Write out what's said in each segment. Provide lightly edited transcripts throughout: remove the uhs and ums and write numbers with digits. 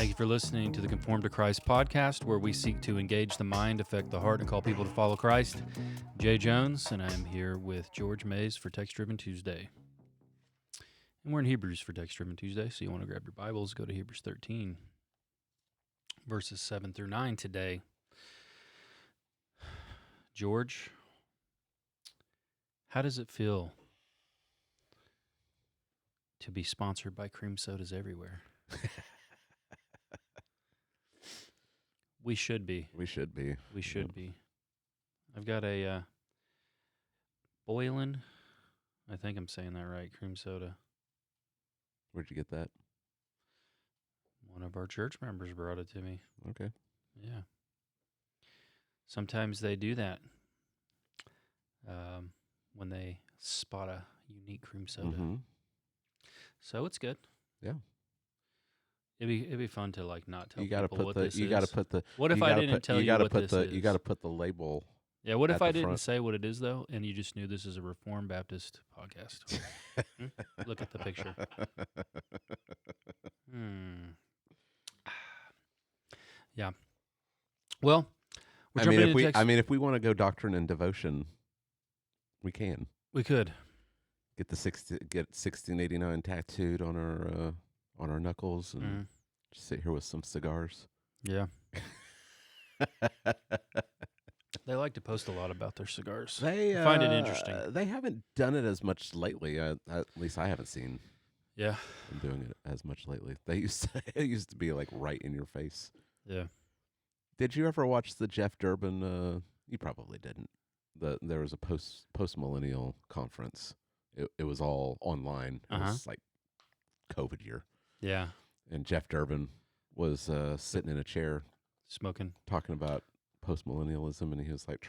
Thank you for listening to the Conform to Christ podcast, where we seek to engage the mind, affect the heart, and call people to follow Christ. Jay Jones, and I am here with George Mays for Text Driven Tuesday. And we're in Hebrews for Text Driven Tuesday, so you want to grab your Bibles, go to Hebrews 13, verses 7 through 9 today. George, how does it feel to be sponsored by cream sodas everywhere? We should be. We should be. We should be. I've got a Boylan, I think I'm saying that right, cream soda. Where'd you get that? One of our church members brought it to me. Okay. Yeah. Sometimes they do that when they spot a unique cream soda. Mm-hmm. So it's good. Yeah. It'd be fun to like not tell You gotta people what put this the. You is. gotta put the. What if I didn't tell you what this is? You gotta put the label. Yeah. What if at I the didn't front. say what it is though, and you just knew this is a Reformed Baptist podcast? Look at the picture. Yeah. Well, we're jumping into text. If we want to go doctrine and devotion, we can. We could Get 1689 tattooed on our knuckles and just sit here with some cigars. Yeah. They like to post a lot about their cigars. They I find it interesting. They haven't done it as much lately. At least I haven't seen Yeah. them doing it as much lately. It used to be like right in your face. Yeah. Did you ever watch the Jeff Durbin? You probably didn't. There was a post millennial conference. It was all online. It was like COVID year. Yeah. And Jeff Durbin was sitting in a chair Smoking. talking about post millennialism, and he was like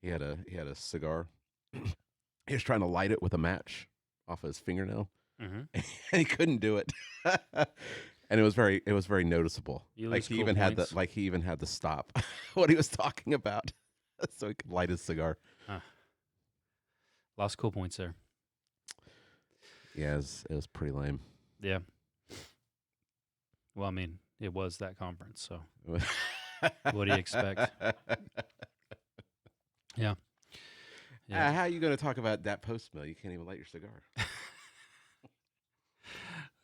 he had a cigar. He was trying to light it with a match off of his fingernail, and he couldn't do it. And it was very noticeable. Like he even had to stop what he was talking about so he could light his cigar. Lost cool points there. Yeah, it was pretty lame. Yeah. Well, I mean, it was that conference, so what do you expect? Yeah. How are you going to talk about that post mill? You can't even light your cigar.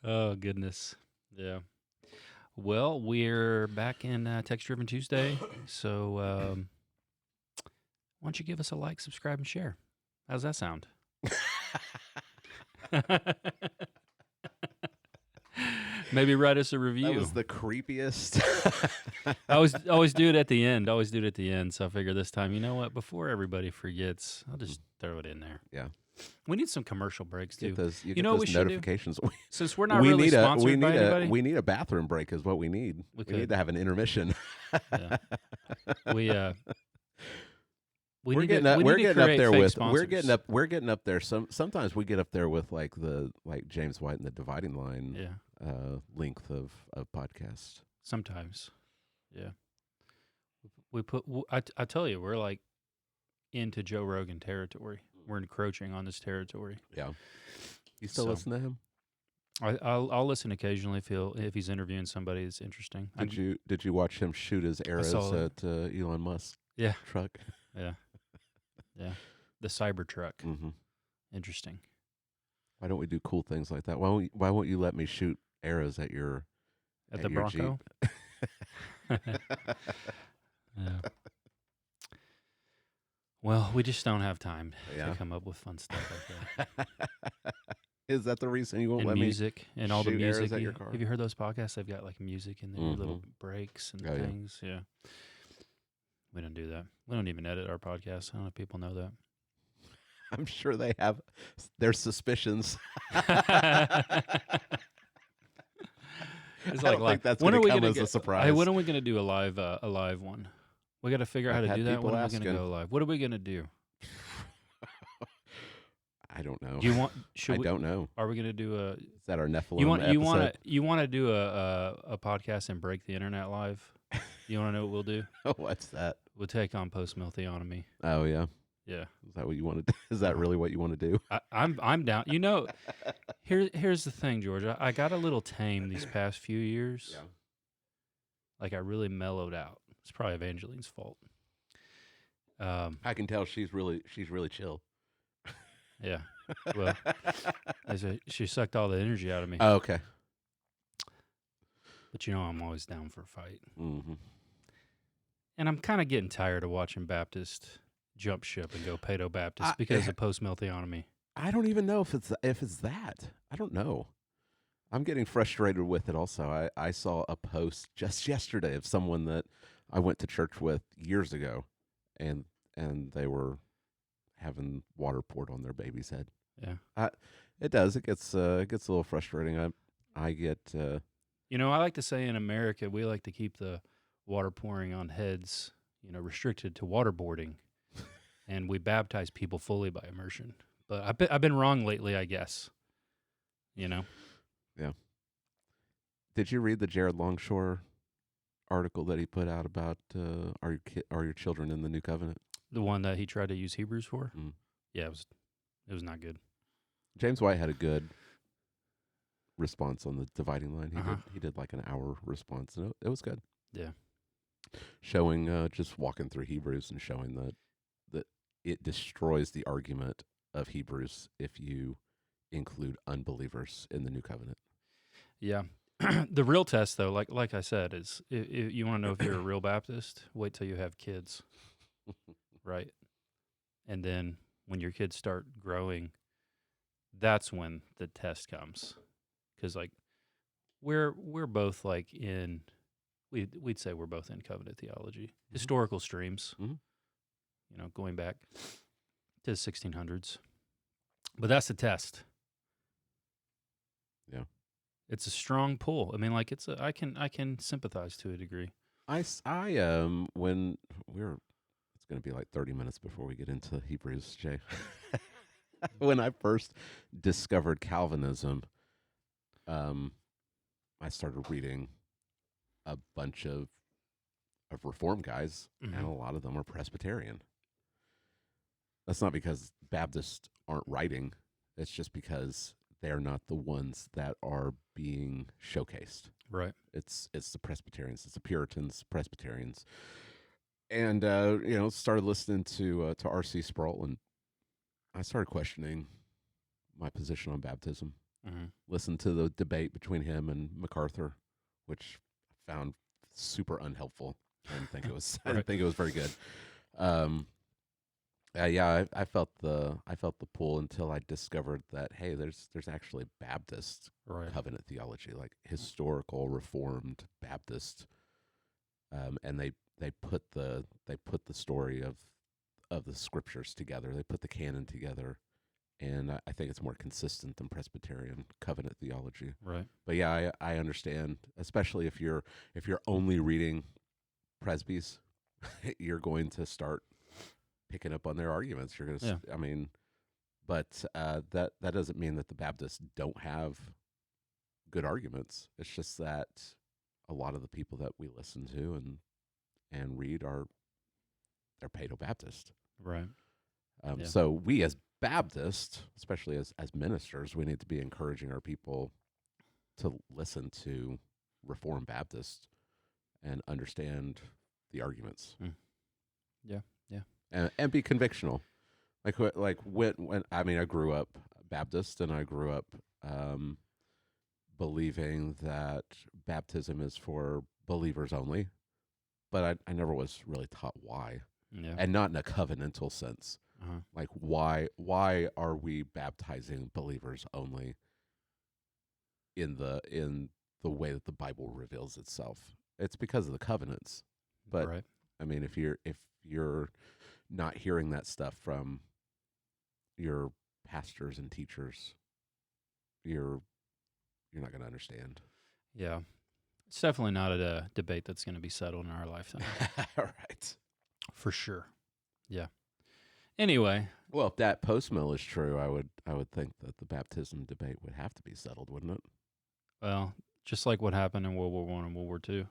Oh, goodness. Yeah. Well, we're back in Text Driven Tuesday, so why don't you give us a like, subscribe, and share? How's that sound? Maybe write us a review. That was the creepiest. I always do it at the end. Always do it at the end. So I figure this time, you know what? Before everybody forgets, I'll just throw it in there. Yeah. We need some commercial breaks too. You get those notifications. Since we're not really sponsored by anybody, we need a bathroom break. Is what we need. We need to have an intermission. Yeah. We're getting up there. Sometimes we get up there with like James White and the Dividing Line length of podcast. Sometimes, yeah. I tell you, we're like into Joe Rogan territory. We're encroaching on this territory. Yeah. You still listen to him? I'll listen occasionally if he's interviewing somebody that's interesting. Did you watch him shoot his arrows at Elon Musk? Yeah. Truck. Yeah. Yeah. The Cybertruck. Mm-hmm. Interesting. Why don't we do cool things like that? Why won't you let me shoot arrows at the Bronco? Jeep? Yeah. Well, we just don't have time Yeah. to come up with fun stuff like that. Is that the reason you won't let music me and all the shoot music arrows at your car? Have you heard those podcasts? They've got like music in there, little breaks and things. Yeah. We don't do that. We don't even edit our podcast. I don't know if people know that. I'm sure they have their suspicions. It's I don't think that's going to come as a surprise. Hey, when are we going to do a live one? We got to figure out how to do that. When are we going to go live? What are we going to do? I don't know. Do you want? I don't know. Are we going to do a? Is that our Nephilim episode? episode? You want to do a podcast and break the internet live? You want to know what we'll do? What's that? We'll take on post-mill theonomy. Oh yeah. Yeah. Is that what you want to do? Is that really what you want to do? I'm down. You know, here's the thing, George. I got a little tame these past few years. Yeah. Like I really mellowed out. It's probably Evangeline's fault. I can tell she's really chill. Yeah. Well, she sucked all the energy out of me. Oh, okay. But I'm always down for a fight. Mm-hmm. And I'm kind of getting tired of watching Baptist jump ship and go Paedo Baptist because of post-mill theonomy. I don't even know if it's that. I don't know. I'm getting frustrated with it also. I saw a post just yesterday of someone that I went to church with years ago, and they were having water poured on their baby's head. Yeah. It does. It gets a little frustrating. I get I like to say in America we like to keep the water pouring on heads, restricted to waterboarding, and we baptize people fully by immersion. But I've been wrong lately, I guess. Yeah. Did you read the Jared Longshore article that he put out about are your children in the new covenant? The one that he tried to use Hebrews for? Mm. Yeah, it was not good. James White had a good response on the dividing line. He did like an hour response, and it was good. Yeah. Showing just walking through Hebrews and showing that it destroys the argument of Hebrews if you include unbelievers in the new covenant. Yeah. The real test, though, like I said, is if you want to know if you're a real Baptist, wait till you have kids, right? And then when your kids start growing, that's when the test comes, because we're both we'd say we're both in covenant theology, historical streams, going back to the 1600s, but that's the test. Yeah. It's a strong pull. I mean, I can sympathize to a degree. When it's going to be like 30 minutes before we get into Hebrews, Jay. When I first discovered Calvinism, I started reading a bunch of Reform guys, and a lot of them are Presbyterian. That's not because Baptists aren't writing. It's just because they're not the ones that are being showcased. Right. It's the Presbyterians, it's the Puritans, Presbyterians, and started listening to R.C. Sproul, and I started questioning my position on baptism. Listened to the debate between him and MacArthur, which I found super unhelpful. I didn't think it was. I didn't think it was very good. I felt the pull until I discovered that there's actually Baptist covenant theology, like historical Reformed Baptist, and they put the story of the scriptures together. They put the canon together, and I think it's more consistent than Presbyterian covenant theology. Right. But yeah, I understand, especially if you're only reading presbys, you're going to start picking up on their arguments. You're going to, but that doesn't mean that the Baptists don't have good arguments. It's just that a lot of the people that we listen to and read they're Paedo Baptist. Right. So we as Baptists, especially as ministers, we need to be encouraging our people to listen to Reformed Baptists and understand the arguments. Yeah. And be convictional. Like when I grew up Baptist, and I grew up believing that baptism is for believers only, but I never was really taught why. Yeah. And not in a covenantal sense. Like why are we baptizing believers only in the way that the Bible reveals itself? It's because of the covenants. But I mean, if you're not hearing that stuff from your pastors and teachers, you're not going to understand. Yeah. It's definitely not a debate that's going to be settled in our lifetime. Right. For sure. Yeah. Anyway. Well, if that post-mill is true, I would think that the baptism debate would have to be settled, wouldn't it? Well, just like what happened in World War I and World War II.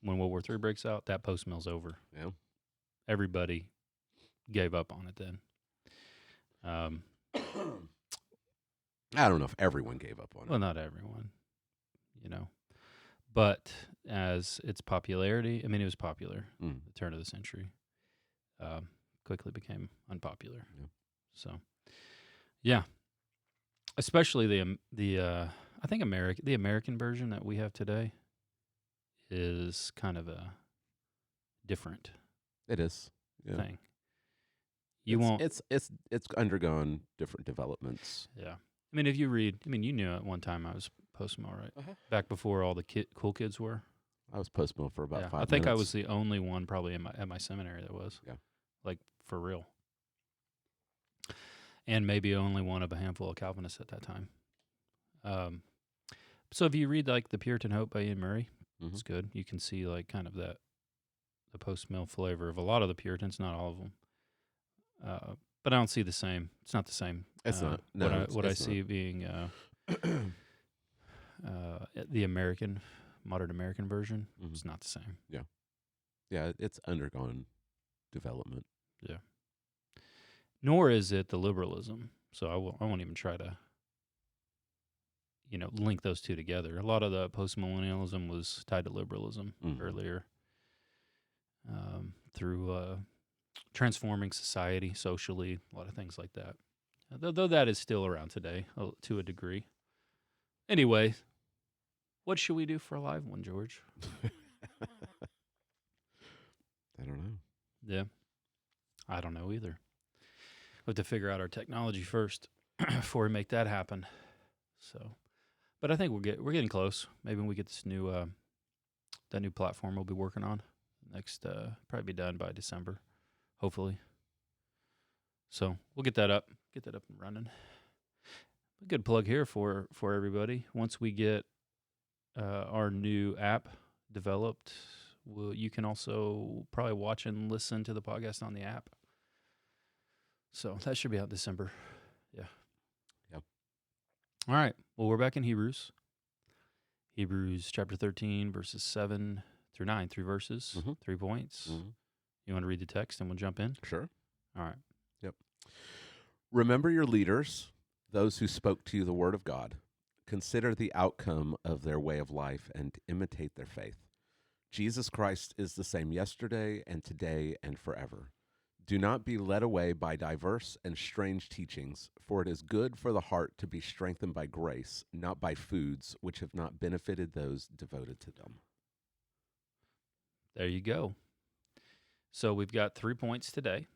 When World War III breaks out, that post-mill's over. Yeah. Everybody gave up on it then. I don't know if everyone gave up on it. Well, not everyone, But as its popularity, I mean, it was popular Mm. at the turn of the century, quickly became unpopular. Yeah. So, yeah, especially I think the American version that we have today is kind of a different It is. Yeah. thing. You won't. It's undergone different developments. Yeah. I mean, if you read, I mean, you knew at one time I was post-mill, right? Uh-huh. Back before all the cool kids were. I was post-mill for about 5 minutes. I think I was the only one probably at my seminary that was. Yeah. Like, for real. And maybe only one of a handful of Calvinists at that time. So if you read, like, The Puritan Hope by Ian Murray, it's good. You can see, like, kind of the post-mill flavor of a lot of the Puritans, not all of them. But I don't see the same. It's not the same. It's not. No, what I see being the modern American version, it's not the same. Yeah, it's undergone development. Yeah. Nor is it the liberalism. So I won't even try to, link those two together. A lot of the post-millennialism was tied to liberalism earlier, through transforming society socially, a lot of things like that. Though that is still around today to a degree. Anyway, what should we do for a live one, George? I don't know. Yeah, I don't know either. We have to figure out our technology first before we make that happen. So, but I think we're getting close. Maybe when we get this new that new platform we'll be working on next, probably be done by December, hopefully. So we'll get that up and running. A good plug here for everybody. Once we get our new app developed, you can also probably watch and listen to the podcast on the app. So that should be out December. Yeah. Yep. All right. Well, we're back in Hebrews. Hebrews chapter 13, verses 7 through 9, 3 verses, 3 points. You want to read the text and we'll jump in? Sure. All right. Yep. Remember your leaders, those who spoke to you the word of God. Consider the outcome of their way of life and imitate their faith. Jesus Christ is the same yesterday and today and forever. Do not be led away by diverse and strange teachings, for it is good for the heart to be strengthened by grace, not by foods which have not benefited those devoted to them. There you go. So we've got 3 points today.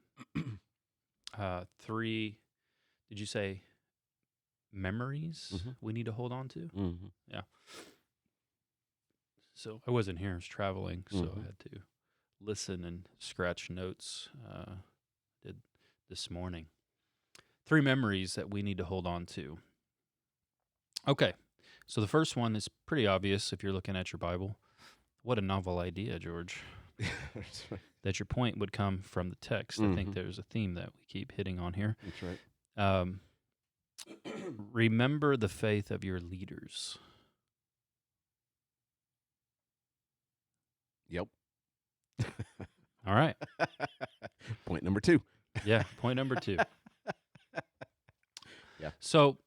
3, did you say memories we need to hold on to? Yeah. So I wasn't here, I was traveling, so I had to listen and scratch notes. Did this morning. 3 memories that we need to hold on to. Okay, so the first one is pretty obvious if you're looking at your Bible. What a novel idea, George. That your point would come from the text. I think there's a theme that we keep hitting on here. That's right. Remember the faith of your leaders. Yep. All right. Point number 2. Yeah, point number 2. Yeah. So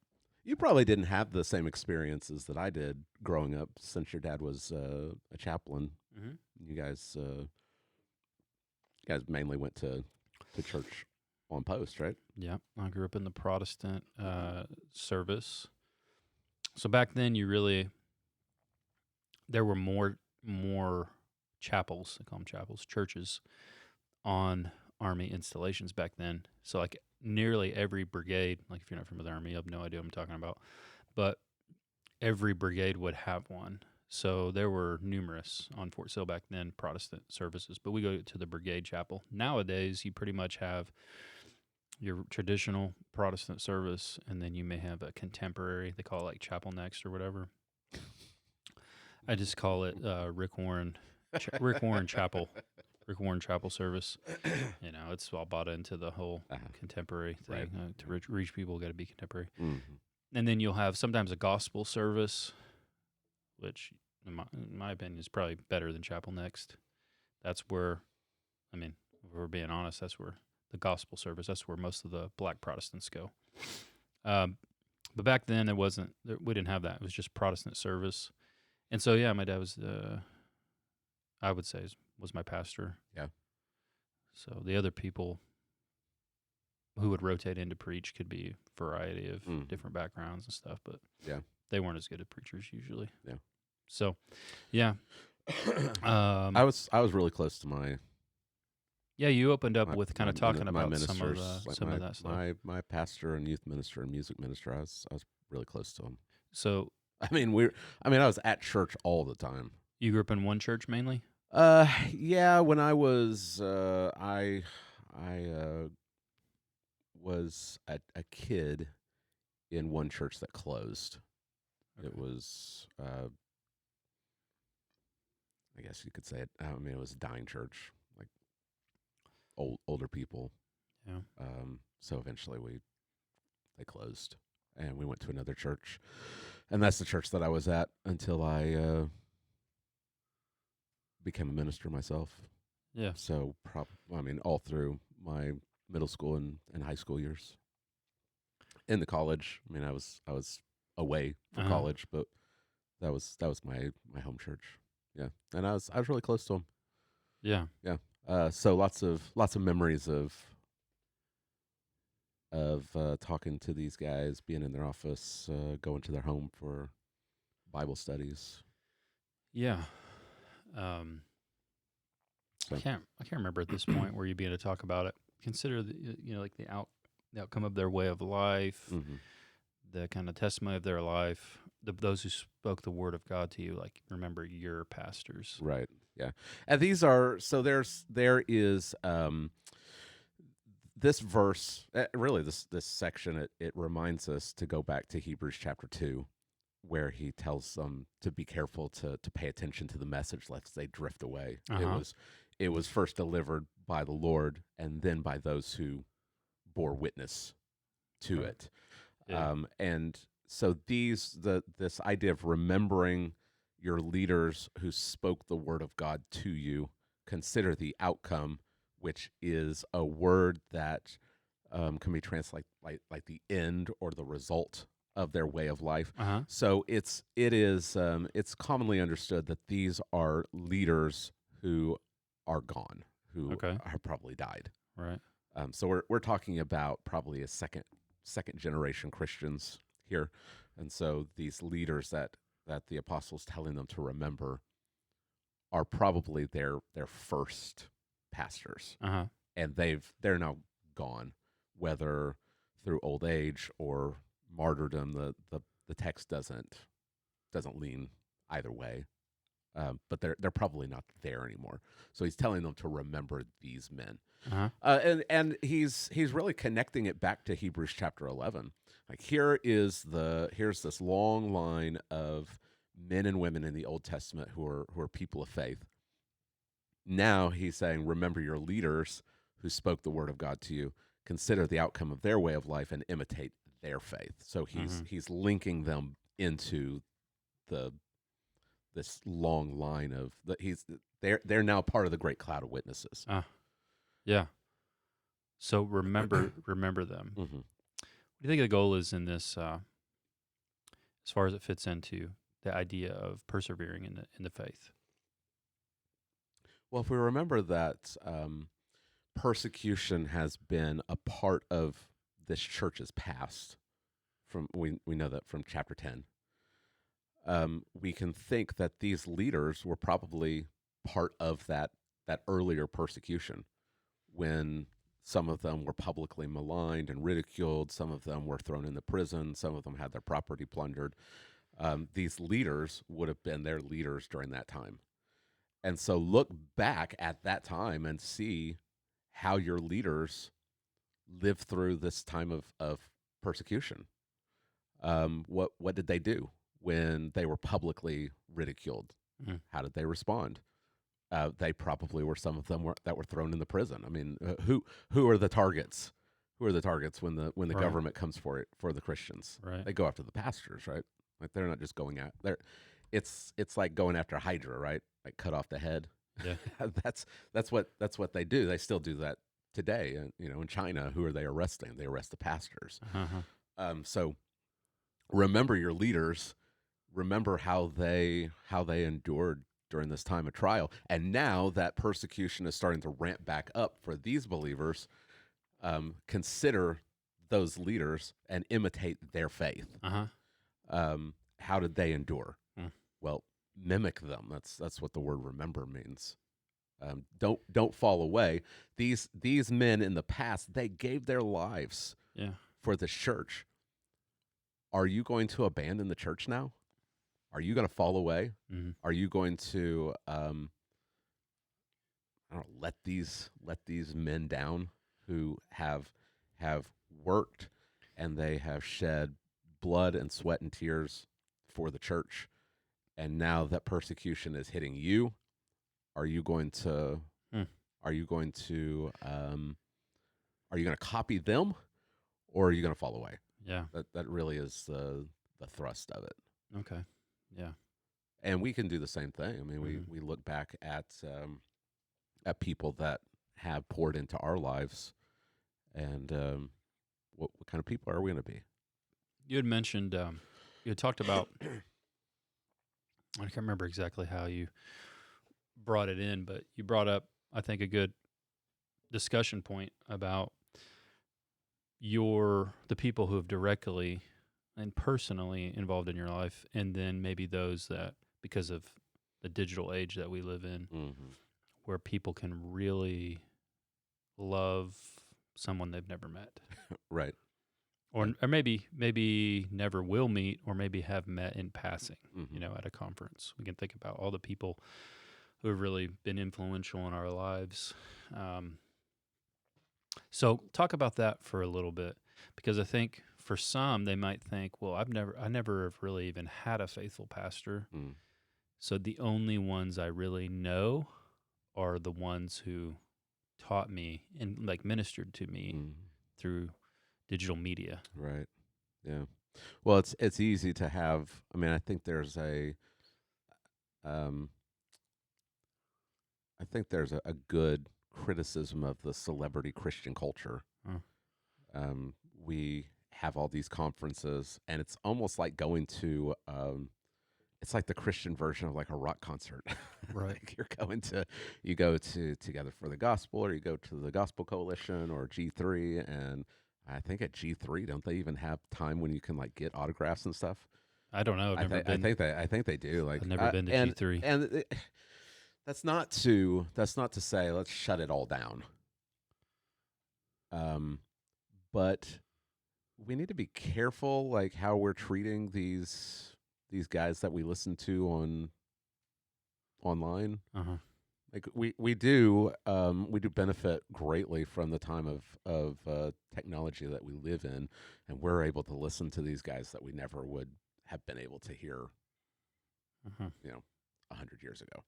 you probably didn't have the same experiences that I did growing up, since your dad was a chaplain. You guys mainly went to church on post, right? Yeah, I grew up in the Protestant service. So back then, there were more chapels, they call them chapels, churches, on Army installations back then. So like nearly every brigade, like if you're not from the Army, you have no idea what I'm talking about, but every brigade would have one. So there were numerous on Fort Sill back then, Protestant services, but we go to the brigade chapel. Nowadays, you pretty much have your traditional Protestant service, and then you may have a contemporary, they call it like Chapel Next or whatever. I just call it Rick Warren Chapel. Rick Warren Chapel service. It's all bought into the whole contemporary thing. Right. To reach people, got to be contemporary. And then you'll have sometimes a gospel service, which in my opinion is probably better than Chapel Next. That's where, if we're being honest, that's where the gospel service, that's where most of the black Protestants go. But back then we didn't have that. It was just Protestant service. And so, yeah, my dad was, I would say, was my pastor. Yeah. So the other people who would rotate in to preach could be a variety of different backgrounds and stuff, but Yeah. they weren't as good at preachers usually. Yeah. So, yeah. I was really close to my Yeah, you opened up with kind of talking my about some of ministers, like of that stuff. my pastor and youth minister and music minister. I was really close to him. So I was at church all the time. you grew up in one church mainly? Yeah. When I was I was a kid in one church that closed. Okay. It was I guess you could say it. I mean, it was a dying church, like older people. Yeah. So eventually they closed, and we went to another church, and that's the church that I was at until I became a minister myself. Yeah. So all through my middle school and high school years. In the college, I mean, I was away for college, but that was my home church. Yeah, and I was really close to him. Yeah. Yeah. So lots of memories of talking to these guys, being in their office, going to their home for Bible studies. Yeah. So. I can't remember at this point where you'd be able to talk about it. Consider like the outcome of their way of life, the kind of testimony of their life, those who spoke the word of God to you. Like, remember your pastors, right? Yeah, and these are there is this verse, really this section. It reminds us to go back to Hebrews chapter 2, where he tells them to be careful to pay attention to the message lest they drift away. It was first delivered by the Lord and then by those who bore witness to it. Yeah. And so this idea of remembering your leaders who spoke the word of God to you, consider the outcome, which is a word that can be translated like the end or the result of their way of life. So it's commonly understood that these are leaders who are gone, who have probably died. Right. So we're talking about probably a second generation Christians here, and so these leaders that the apostle's telling them to remember are probably their first pastors, and they're now gone, whether through old age or martyrdom. The text doesn't lean either way, but they're probably not there anymore. So he's telling them to remember these men, and he's really connecting it back to Hebrews chapter 11. Like here's this long line of men and women in the Old Testament who are people of faith. Now he's saying, remember your leaders who spoke the word of God to you. Consider the outcome of their way of life and imitate their faith. So he's linking them into this long line of they're now part of the great cloud of witnesses. Yeah. So remember them. What do you think the goal is in this, as far as it fits into the idea of persevering in the faith? Well, if we remember that persecution has been a part of this church's past, we know that from chapter 10. We can think that these leaders were probably part of that earlier persecution, when some of them were publicly maligned and ridiculed, some of them were thrown into prison, some of them had their property plundered. These leaders would have been their leaders during that time. And so look back at that time and see how your leaders lived through this time of persecution. What did they do when they were publicly ridiculed? How did they respond? They probably were some of them that were thrown in the prison. I mean, who are the targets? Who are the targets when the government comes for the Christians? Right. They go after the pastors, right? Like they're not just going at it's like going after Hydra, right? Like cut off the head. Yeah. that's what they do. They still do that today. In China, who are they arresting? They arrest the pastors. So remember your leaders, remember how they endured during this time of trial, and now that persecution is starting to ramp back up for these believers. Consider those leaders and imitate their faith. How did they endure? Well, mimic them. That's what the word remember means. Don't fall away. These men in the past, they gave their lives for the church. Are you going to abandon the church now? Are you going to fall away? Are you going to let these men down who have worked and they have shed blood and sweat and tears for the church, and now that persecution is hitting you? Are you going to copy them, or are you going to fall away? Yeah, that really is the thrust of it. Okay, yeah, and we can do the same thing. I mean, we look back at people that have poured into our lives, and what kind of people are we going to be? You had mentioned you had talked about. I can't remember exactly how you brought it in, but you brought up, I think, a good discussion point about the people who have directly and personally involved in your life, and then maybe those that, because of the digital age that we live in, where people can really love someone they've never met. Right. Or maybe never will meet, or maybe have met in passing, at a conference. We can think about all the people who have really been influential in our lives. So talk about that for a little bit, because I think for some, they might think, well, I never have really even had a faithful pastor. So the only ones I really know are the ones who taught me and ministered to me through digital media. Right. Yeah. Well, it's easy to have. I mean, I think there's a good criticism of the celebrity Christian culture. We have all these conferences, and it's almost like going to it's like the Christian version of like a rock concert. Right. Like you go to Together for the Gospel, or you go to the Gospel Coalition or G3, and I think at G3, don't they even have time when you can get autographs and stuff? I don't know. I've never been. I think they do. I've never been to G3. And that's not to say let's shut it all down. But we need to be careful, how we're treating these guys that we listen to online. We do benefit greatly from the time of technology that we live in, and we're able to listen to these guys that we never would have been able to hear 100 years ago.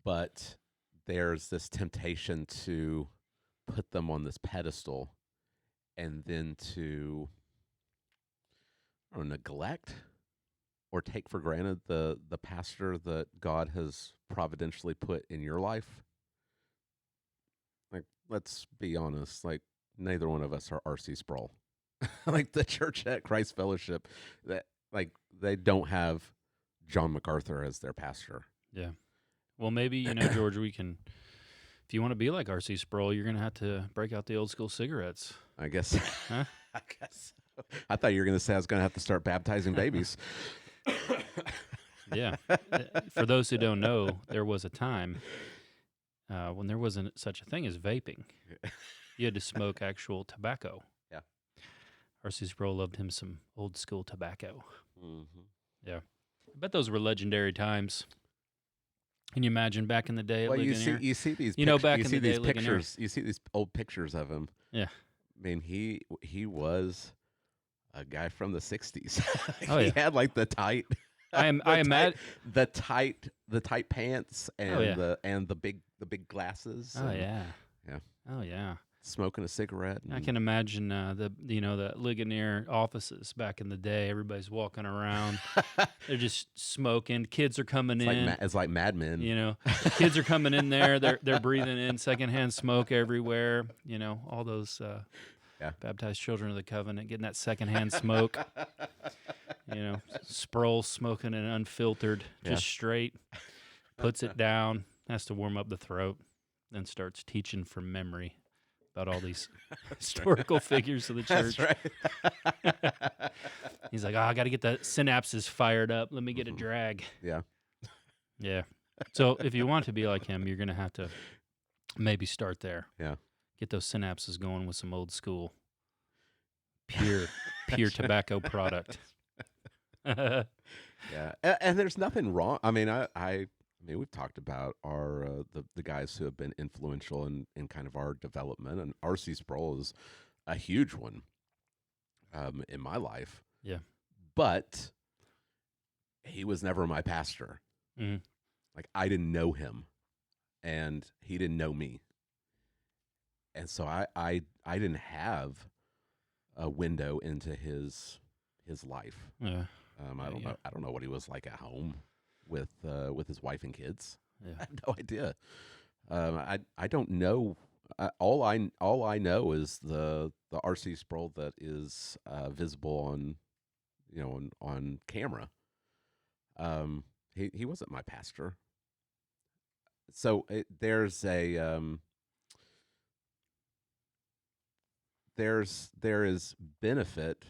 But there's this temptation to put them on this pedestal, and then to neglect or take for granted the pastor that God has providentially put in your life. Let's be honest, neither one of us are R.C. Sproul. The church at Christ Fellowship, that they don't have John MacArthur as their pastor. Yeah. Well, maybe, George, we can, if you want to be like R.C. Sproul, you're going to have to break out the old school cigarettes. I guess. Huh? I guess. I thought you were going to say I was going to have to start baptizing babies. Yeah. For those who don't know, there was a time when there wasn't such a thing as vaping. You had to smoke actual tobacco. Yeah. R.C. Sproul loved him some old school tobacco. Yeah. I bet those were legendary times. Can you imagine back in the day at Ligonier? You see these pictures. You see these old pictures of him. Yeah. I mean, he was a guy from the 60s. Oh, he had the tight the tight pants and the big glasses. Oh yeah. Yeah. Oh yeah. Smoking a cigarette. I can imagine the Ligonier offices back in the day. Everybody's walking around. They're just smoking. Kids are coming in. It's like Mad Men. Kids are coming in there. They're breathing in secondhand smoke everywhere. All those Yeah. Baptized children of the covenant, getting that secondhand smoke. Sproul smoking it unfiltered, just straight. Puts it down, has to warm up the throat, then starts teaching from memory about all these historical figures of the church. That's right. He's like, I got to get the synapses fired up. Let me get a drag. Yeah. Yeah. So if you want to be like him, you're going to have to maybe start there. Yeah. Get those synapses going with some old school, pure tobacco product. Yeah. And there's nothing wrong. I mean, I mean, we've talked about our the guys who have been influential in kind of our development, and R.C. Sproul is a huge one in my life. Yeah. But he was never my pastor. Mm-hmm. Like, I didn't know him, and he didn't know me. And so I didn't have a window into his life. Yeah. I don't know what he was like at home with his wife and kids. Yeah. I have no idea. I don't know. All I know is the R.C. Sproul that is visible on camera. He wasn't my pastor. So there is benefit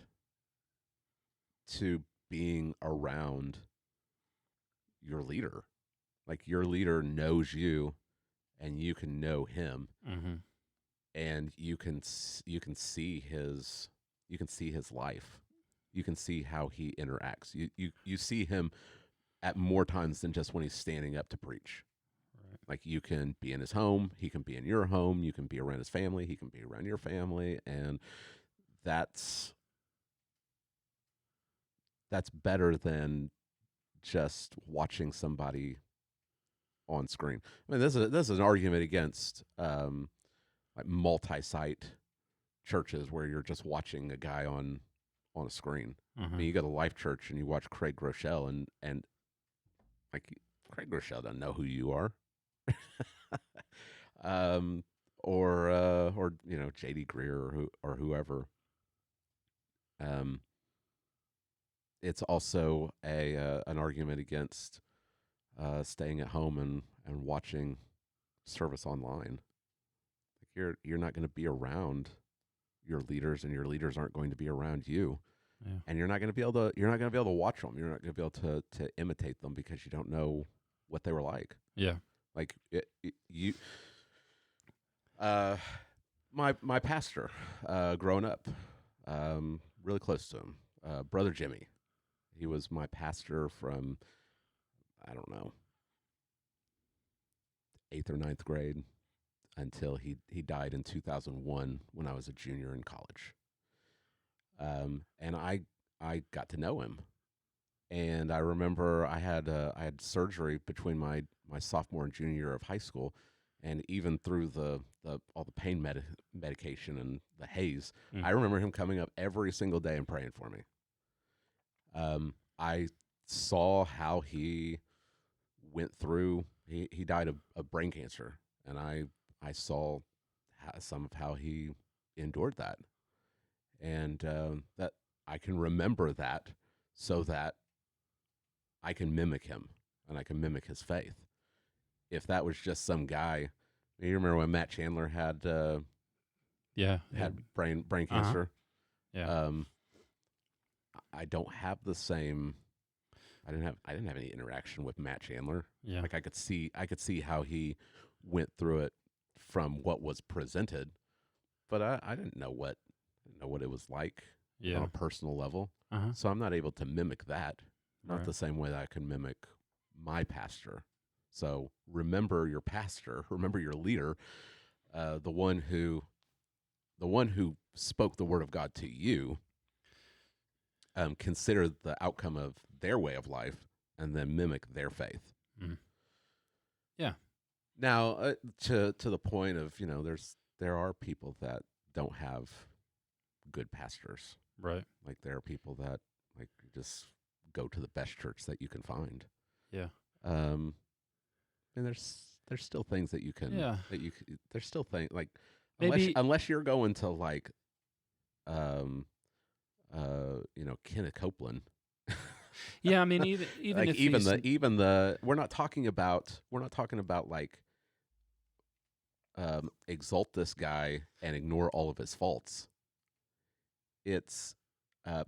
to being around your leader. Like, your leader knows you, and you can know him, and you can see his life. You can see how he interacts. You see him at more times than just when he's standing up to preach. Right. Like, you can be in his home, he can be in your home, you can be around his family, he can be around your family, and that's better than just watching somebody on screen. I mean, this is an argument against like multi-site churches where you're just watching a guy on a screen. I mean, you go to Life Church and you watch Craig Groeschel, and like, Craig Groeschel doesn't know who you are. Or J.D. Greer or whoever. It's also an argument against staying at home and watching service online. Like, you're not going to be around your leaders, and your leaders aren't going to be around you. Yeah. And you're not going to be able to watch them. You're not going to be able to imitate them because you don't know what they were like. Yeah. Like, my pastor, growing up, really close to him, Brother Jimmy. He was my pastor from, I don't know, 8th or 9th grade until he died in 2001 when I was a junior in college. And I got to know him, and I remember I had surgery between my sophomore and junior year of high school, and even through all the pain medication and the haze, I remember him coming up every single day and praying for me. I saw how he went through. He died of brain cancer, and I saw some of how he endured that, and that I can remember that, so that I can mimic him and I can mimic his faith. If that was just some guy, you remember when Matt Chandler had brain cancer? Yeah. I don't have the same. I didn't have any interaction with Matt Chandler. Yeah. Like, I could see how he went through it from what was presented, but I didn't know what it was like on a personal level. So I'm not able to mimic that. Not the same way that I can mimic my pastor. So remember your pastor, remember your leader, the one who spoke the word of God to you. Consider the outcome of their way of life, and then mimic their faith. Yeah. Now, to the point of, there are people that don't have good pastors. Right. Like, there are people that, like, just go to the best church that you can find. Yeah. And there's still things that you can. Yeah. There's still things like, Maybe, unless you're going to, like, Kenneth Copeland. Yeah, I mean, even like if even the we're not talking about like exalt this guy and ignore all of his faults. It's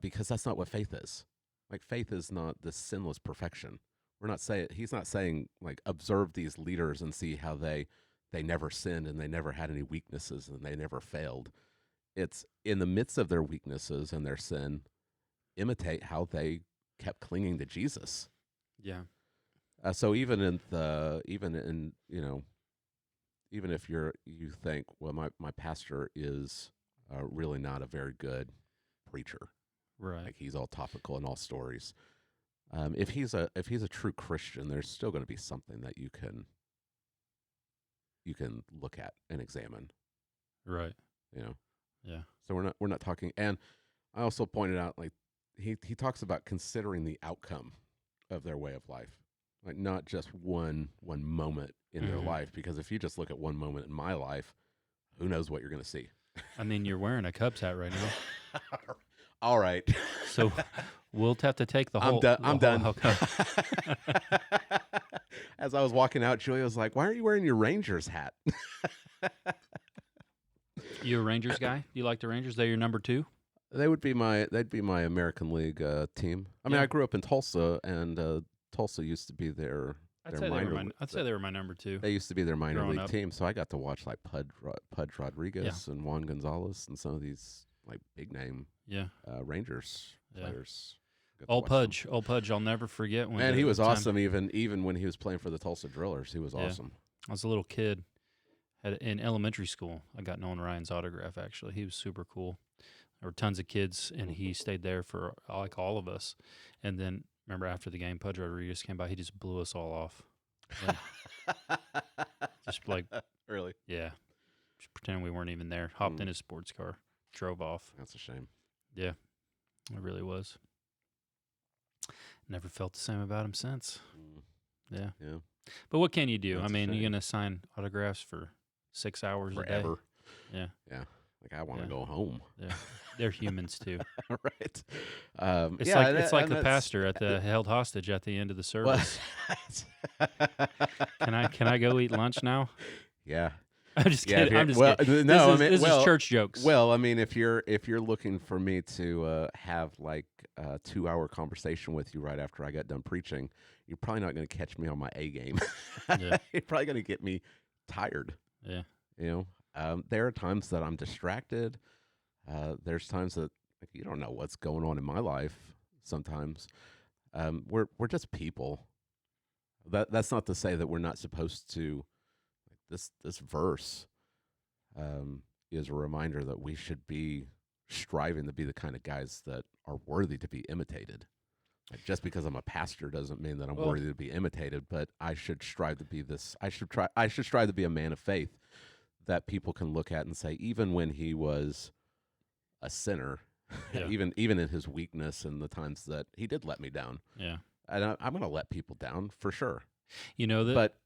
because that's not what faith is. Like faith is not this sinless perfection. He's not saying like observe these leaders and see how they never sinned and they never had any weaknesses and they never failed. It's in the midst of their weaknesses and their sin, imitate how they kept clinging to Jesus. yeah, So even if you think, well, my pastor is really not a very good preacher, right, like he's all topical and all stories. If he's a true Christian, there's still going to be something that you can look at and examine. right, Yeah. So we're not talking. And I also pointed out, like he talks about considering the outcome of their way of life, like not just one moment in their life. Because if you just look at one moment in my life, who knows what you're going to see? I mean, you're wearing a Cubs hat right now. All right. So we'll have to take the whole. I'm done. Okay. As I was walking out, Julia was like, "Why are you wearing your Rangers hat?" You a Rangers guy? You like the Rangers? They're your number 2? They'd be my American League team. I mean, I grew up in Tulsa, and Tulsa used to be their minor. I'd say they were my number 2. They used to be their minor growing league up. team, so I got to watch like Pudge Rodriguez and Juan Gonzalez and some of these like big name Rangers players. Old Pudge, I'll never forget when. And he was awesome, even when he was playing for the Tulsa Drillers. He was awesome. I was a little kid in elementary school. I got Nolan Ryan's autograph. Actually, he was super cool. There were tons of kids, and he stayed there for like all of us. And then remember after the game, Pudge Rodriguez came by. He just blew us all off. Just like really, yeah, just pretending we weren't even there. Hopped in his sports car, drove off. That's a shame. Yeah, it really was. Never felt the same about him since. Yeah. But what can you do? That's I mean, you're going to sign autographs for 6 hours forever. A day? Yeah. Like I want to go home. Yeah. They're humans too. Right. It's like the pastor at the held hostage at the end of the service. Can I go eat lunch now? Yeah. I'm just kidding. I'm just kidding. No, this is church jokes. Well, I mean, if you're looking for me to have like a 2-hour conversation with you right after I got done preaching, you're probably not going to catch me on my A game. You're probably going to get me tired. Yeah. There are times that I'm distracted. There's times that like, you don't know what's going on in my life. Sometimes we're just people. That's not to say that we're not supposed to. This verse is a reminder that we should be striving to be the kind of guys that are worthy to be imitated. Like just because I'm a pastor doesn't mean that I'm worthy to be imitated, but I should strive to be this. I should strive to be a man of faith that people can look at and say, even when he was a sinner, even in his weakness and the times that he did let me down. Yeah, and I'm going to let people down for sure. But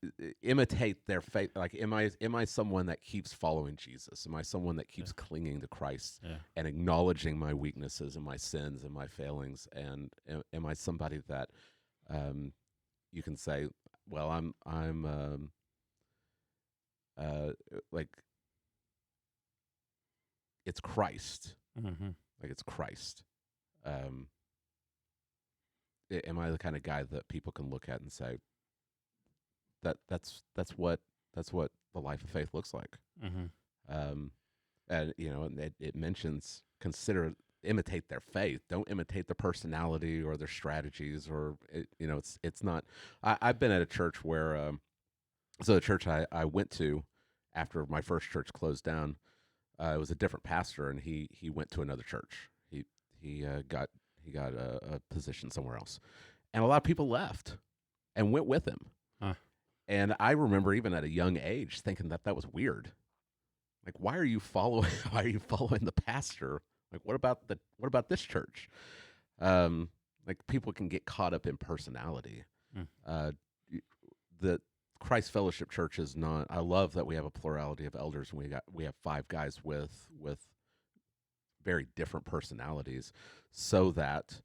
imitate their faith. Like, am I someone that keeps following Jesus? Am I someone that keeps clinging to Christ and acknowledging my weaknesses and my sins and my failings? And am I somebody that you can say, well, I'm like it's Christ. Mm-hmm. Like it's Christ. Am I the kind of guy that people can look at and say, that's what the life of faith looks like. Mm-hmm. And it mentions imitate their faith. Don't imitate their personality or their strategies or it's not. I've been at a church where so the church I went to after my first church closed down, it was a different pastor, and he went to another church. He got a position somewhere else, and a lot of people left and went with him. And I remember even at a young age thinking that was weird. Like, why are you following the pastor? Like, what about this church? Like, people can get caught up in personality. The Christ Fellowship Church is not. I love that we have a plurality of elders, and we have 5 guys with very different personalities, so that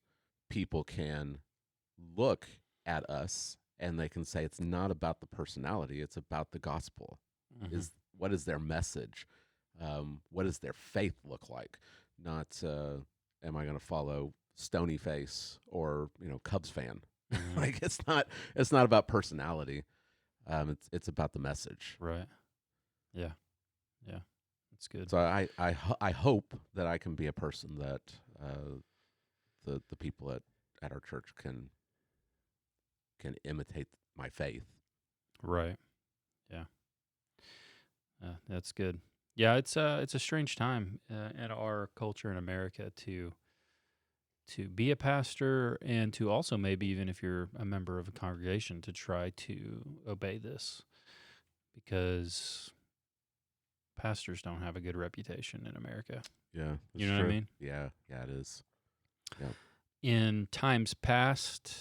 people can look at us and they can say it's not about the personality, it's about the gospel. Mm-hmm. What is their message? What does their faith look like? Not am I going to follow Stony Face or Cubs fan? Mm-hmm. Like it's not about personality. It's about the message. Right. Yeah. Yeah. That's good. So I hope that I can be a person that the people at our church can imitate my faith. Right. Yeah. That's good. Yeah, it's a strange time in our culture in America to be a pastor, and to also, maybe even if you're a member of a congregation, to try to obey this, because pastors don't have a good reputation in America. Yeah, You know what I mean? Yeah, it is. Yeah. In times past,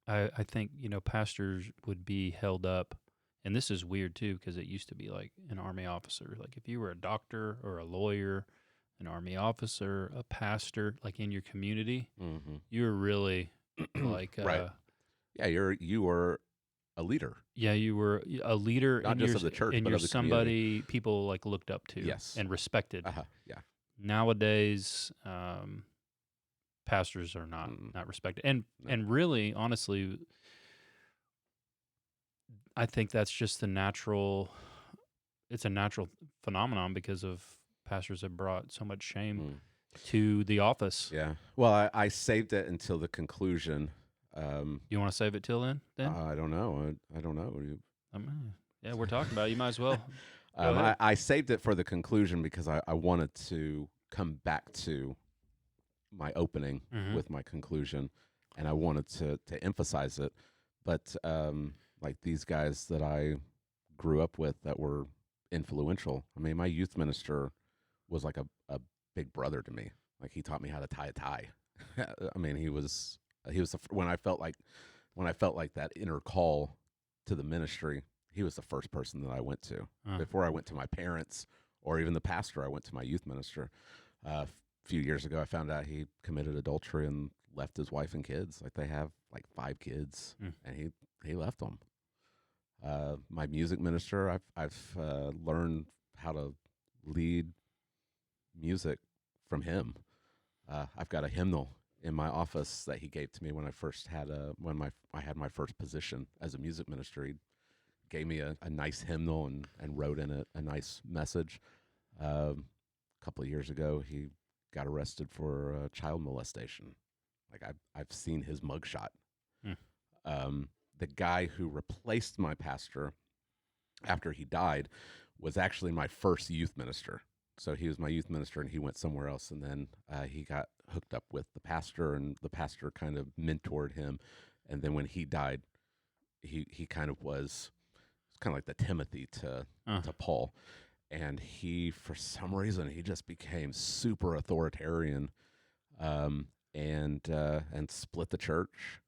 I think, pastors would be held up, and this is weird too, because it used to be like an army officer. Like if you were a doctor or a lawyer, an army officer, a pastor, like in your community, Mm-hmm. you were really like, right. Yeah, you were a leader. Yeah, you were a leader, not just of the church, and but you're of the somebody community. people like looked up to, Yes, and respected. Yeah. Nowadays, pastors are not respected, and really, honestly, I think that's just it's a natural phenomenon, because of pastors have brought so much shame to the office. Yeah. Well, I saved it until the conclusion. You want to save it till then? I don't know. I don't know. Yeah, we're talking about it. You might as well. I saved it for the conclusion because I wanted to come back to my opening with my conclusion, and I wanted to emphasize it. But like these guys that I grew up with that were influential. I mean, my youth minister was like a big brother to me. Like he taught me how to tie a tie. I mean, he was when I felt like that inner call to the ministry, he was the first person that I went to. Before I went to my parents or even the pastor, I went to my youth minister. A few years ago, I found out he committed adultery and left his wife and kids. Like they have like 5 kids, and he left them. My music minister, I've learned how to lead music from him. I've got a hymnal in my office that he gave to me when I had my first position as a music minister. He gave me a nice hymnal and wrote in it a nice message. A couple of years ago, he got arrested for child molestation. Like I've seen his mugshot. The guy who replaced my pastor after he died was actually my first youth minister. So he was my youth minister, and he went somewhere else, and then he got hooked up with the pastor, and the pastor kind of mentored him. And then when he died, he kind of was kind of like the Timothy to Paul. And he, for some reason, he just became super authoritarian, and split the church.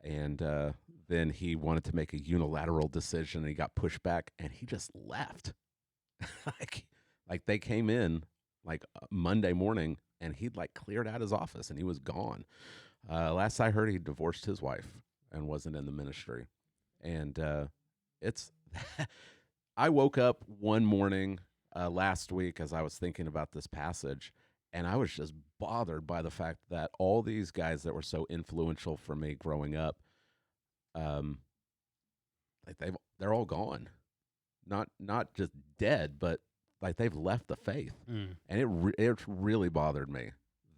And then he wanted to make a unilateral decision, and he got pushed back, and he just left. like they came in like Monday morning, and he'd like cleared out his office, and he was gone. Last I heard, he divorced his wife and wasn't in the ministry. And it's I woke up one morning last week as I was thinking about this passage, and I was just bothered by the fact that all these guys that were so influential for me growing up, like they're all gone. Not just dead, but like they've left the faith. And it really bothered me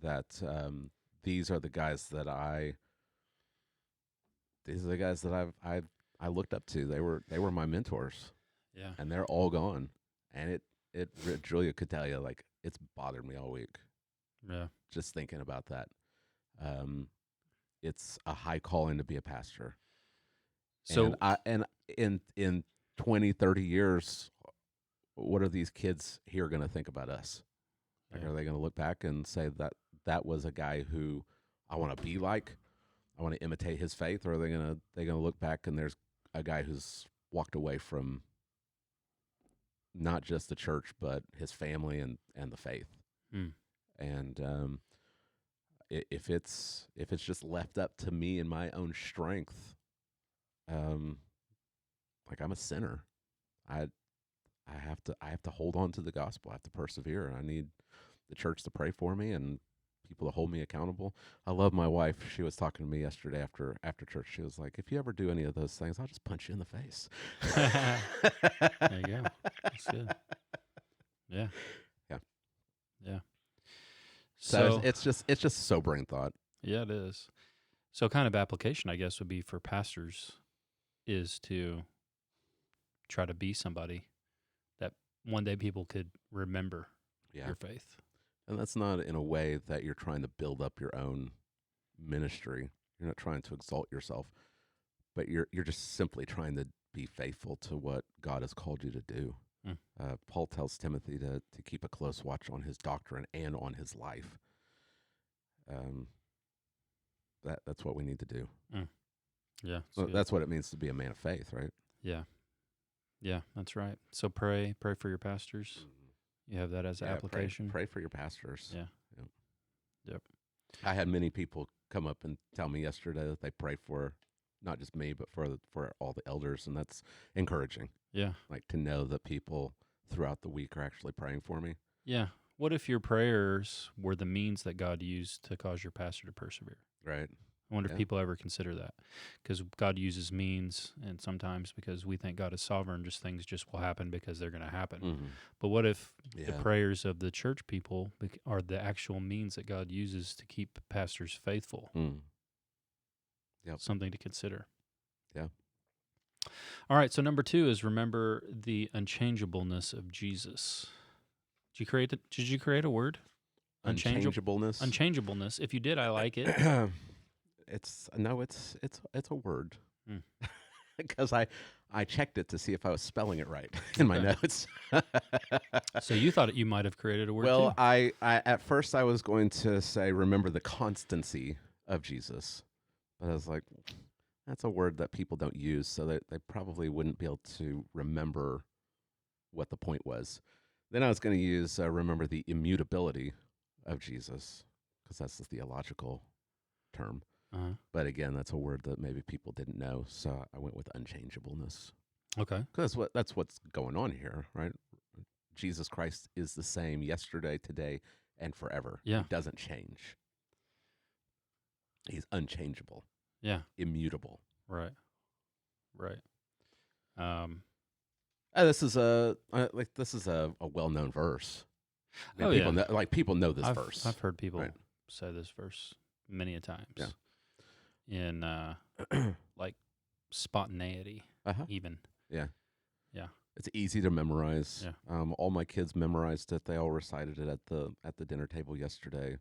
that these are the guys that I looked up to. They were my mentors. Yeah. And they're all gone. And Julia could tell you, like, it's bothered me all week. Yeah. Just thinking about that. It's a high calling to be a pastor. So and in 20, 30 years, what are these kids here going to think about us? Like, are they going to look back and say that was a guy who I want to be like? I want to imitate his faith, or are they going to look back and there's a guy who's walked away from not just the church, but his family and the faith. And if it's just left up to me and my own strength, like I'm a sinner. I I have to hold on to the gospel. I have to persevere. I need the church to pray for me and people to hold me accountable. I love my wife. She was talking to me yesterday after church. She was like, "If you ever do any of those things, I'll just punch you in the face." There you go. That's good. Yeah. Yeah. Yeah. So it's just a sobering thought. Yeah, it is. So kind of application, I guess, would be for pastors is to try to be somebody that one day people could remember your faith. And that's not in a way that you're trying to build up your own ministry. You're not trying to exalt yourself, but you're just simply trying to be faithful to what God has called you to do. Paul tells Timothy to keep a close watch on his doctrine and on his life. That's what we need to do. Yeah. So that's what it means to be a man of faith, right? Yeah. Yeah, that's right. So pray for your pastors. You have that as an application. Pray for your pastors. Yeah. Yep. I had many people come up and tell me yesterday that they pray for not just me, but for all the elders, and that's encouraging. Yeah. Like to know that people throughout the week are actually praying for me. Yeah. What if your prayers were the means that God used to cause your pastor to persevere? Right. I wonder if people ever consider that, because God uses means, and sometimes because we think God is sovereign, things just will happen because they're going to happen. Mm-hmm. But what if the prayers of the church people are the actual means that God uses to keep pastors faithful? Yep. Something to consider. Yeah. All right. So number 2 is remember the unchangeableness of Jesus. Did you create a word? Unchangeableness. Unchangeableness. If you did, I like it. It's a word. Because I checked it to see if I was spelling it right in my notes. So you thought you might have created a word well, too? I at first I was going to say remember the constancy of Jesus. But I was like, that's a word that people don't use, so that they probably wouldn't be able to remember what the point was. Then I was going to use remember the immutability of Jesus, because that's the theological term. But again, that's a word that maybe people didn't know, so I went with unchangeableness. Okay. Because that's what's going on here, right? Jesus Christ is the same yesterday, today, and forever. Yeah. He doesn't change. He's unchangeable. Yeah. Immutable. Right. This is a well-known verse. I mean, people know this verse. I've heard people say this verse many a times. Yeah. In like spontaneity, even. Yeah. Yeah. It's easy to memorize. Yeah. All my kids memorized it. They all recited it at the dinner table yesterday.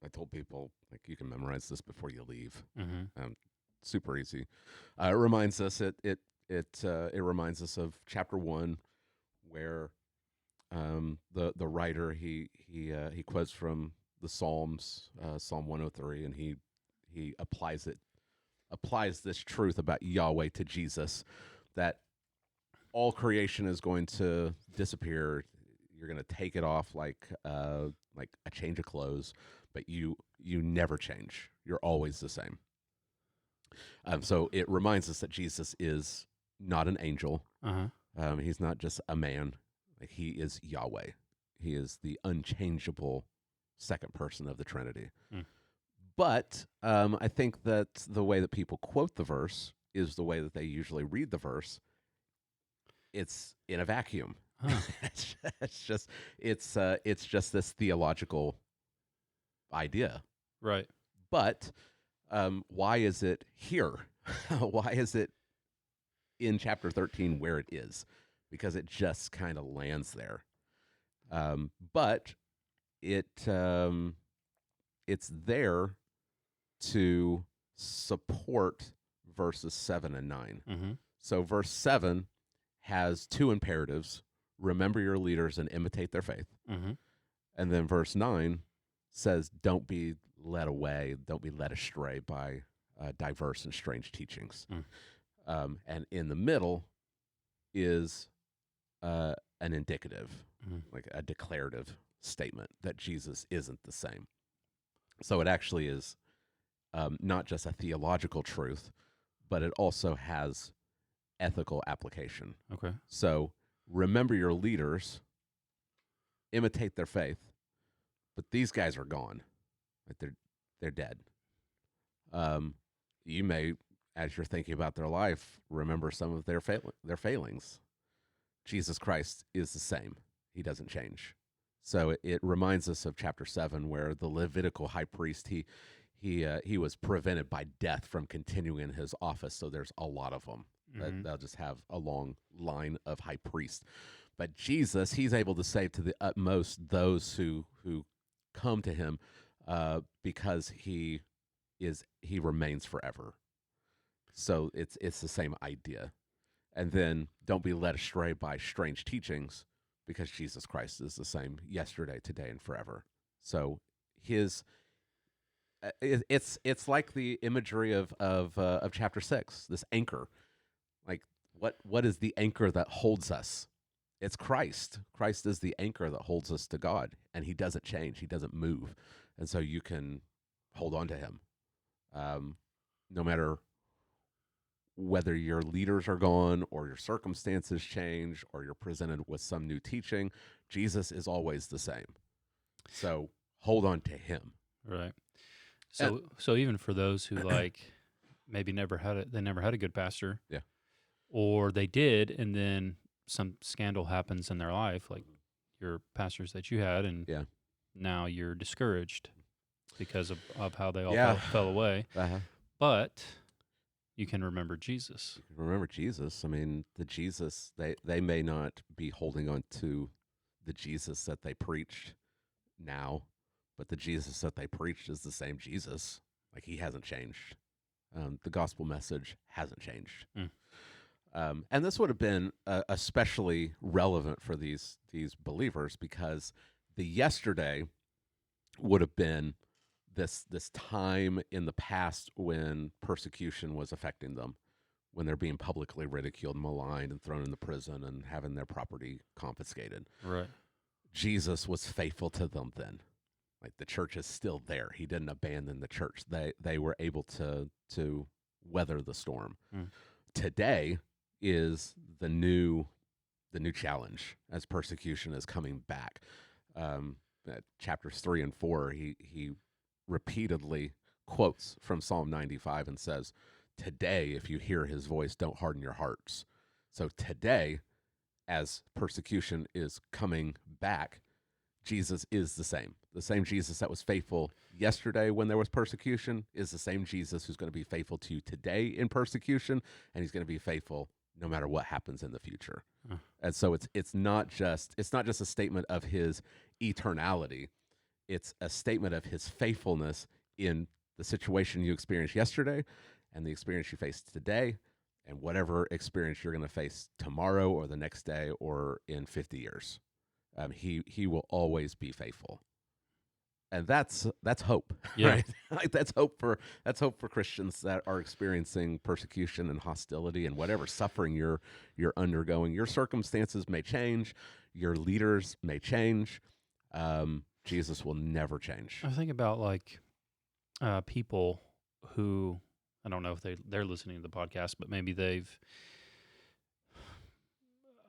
I told people, like, you can memorize this before you leave. Super easy. It reminds us it reminds us of chapter 1, where the writer he quotes from the Psalms, Psalm 103, and he applies this truth about Yahweh to Jesus, that all creation is going to disappear. You're going to take it off like a change of clothes, but you never change. You're always the same. So it reminds us that Jesus is not an angel. He's not just a man. He is Yahweh. He is the unchangeable second person of the Trinity. But I think that the way that people quote the verse is the way that they usually read the verse. It's in a vacuum. It's just this theological idea. Right. But why is it here? Why is it in chapter 13 where it is? Because it just kind of lands there. But it's there to support verses 7 and 9. So verse 7 has 2 imperatives: remember your leaders and imitate their faith. And then verse 9 says, don't be led away, don't be led astray by diverse and strange teachings. And in the middle is an indicative, like a declarative statement that Jesus isn't the same. So it actually is not just a theological truth, but it also has ethical application. Okay. So remember your leaders, imitate their faith, but these guys are gone. Like they're dead. You may, as you're thinking about their life, remember some of their failings. Jesus Christ is the same. He doesn't change. So it reminds us of chapter 7, where the Levitical high priest, he was prevented by death from continuing in his office. So there's a lot of them. They'll just have a long line of high priests. But Jesus, he's able to save to the utmost those who come to him because he remains forever. So it's the same idea. And then don't be led astray by strange teachings, because Jesus Christ is the same yesterday, today, and forever. So it's like the imagery of chapter 6, this anchor. Like what is the anchor that holds us? It's Christ. Christ is the anchor that holds us to God, and he doesn't change. He doesn't move. And so you can hold on to him. No matter whether your leaders are gone or your circumstances change or you're presented with some new teaching, Jesus is always the same. So hold on to him. Right. So even for those who maybe never had a good pastor. Yeah. Or they did, and then some scandal happens in their life, like your pastors that you had, and now you're discouraged because of how they all fell away. Uh-huh. But you can remember Jesus. You can remember Jesus. I mean, the Jesus, they may not be holding on to the Jesus that they preached now, but the Jesus that they preached is the same Jesus. Like, he hasn't changed. The gospel message hasn't changed. And this would have been especially relevant for these believers, because the yesterday would have been this time in the past when persecution was affecting them, when they're being publicly ridiculed and maligned and thrown into prison and having their property confiscated. Right. Jesus was faithful to them then. Like, the church is still there. He didn't abandon the church. They were able to weather the storm. Today is the new challenge as persecution is coming back. Chapters 3 and 4, he repeatedly quotes from Psalm 95 and says, "Today, if you hear his voice, don't harden your hearts." So today, as persecution is coming back, Jesus is the same. The same Jesus that was faithful yesterday when there was persecution is the same Jesus who's going to be faithful to you today in persecution, and he's going to be faithful no matter what happens in the future. And so it's not just a statement of his eternality. It's a statement of his faithfulness in the situation you experienced yesterday and the experience you face today and whatever experience you're going to face tomorrow or the next day or in 50 years. He will always be faithful. And that's hope, right? Like, that's hope for Christians that are experiencing persecution and hostility and whatever suffering you're undergoing. Your circumstances may change, your leaders may change. Jesus will never change. I think about people who, I don't know if they're listening to the podcast, but maybe they've,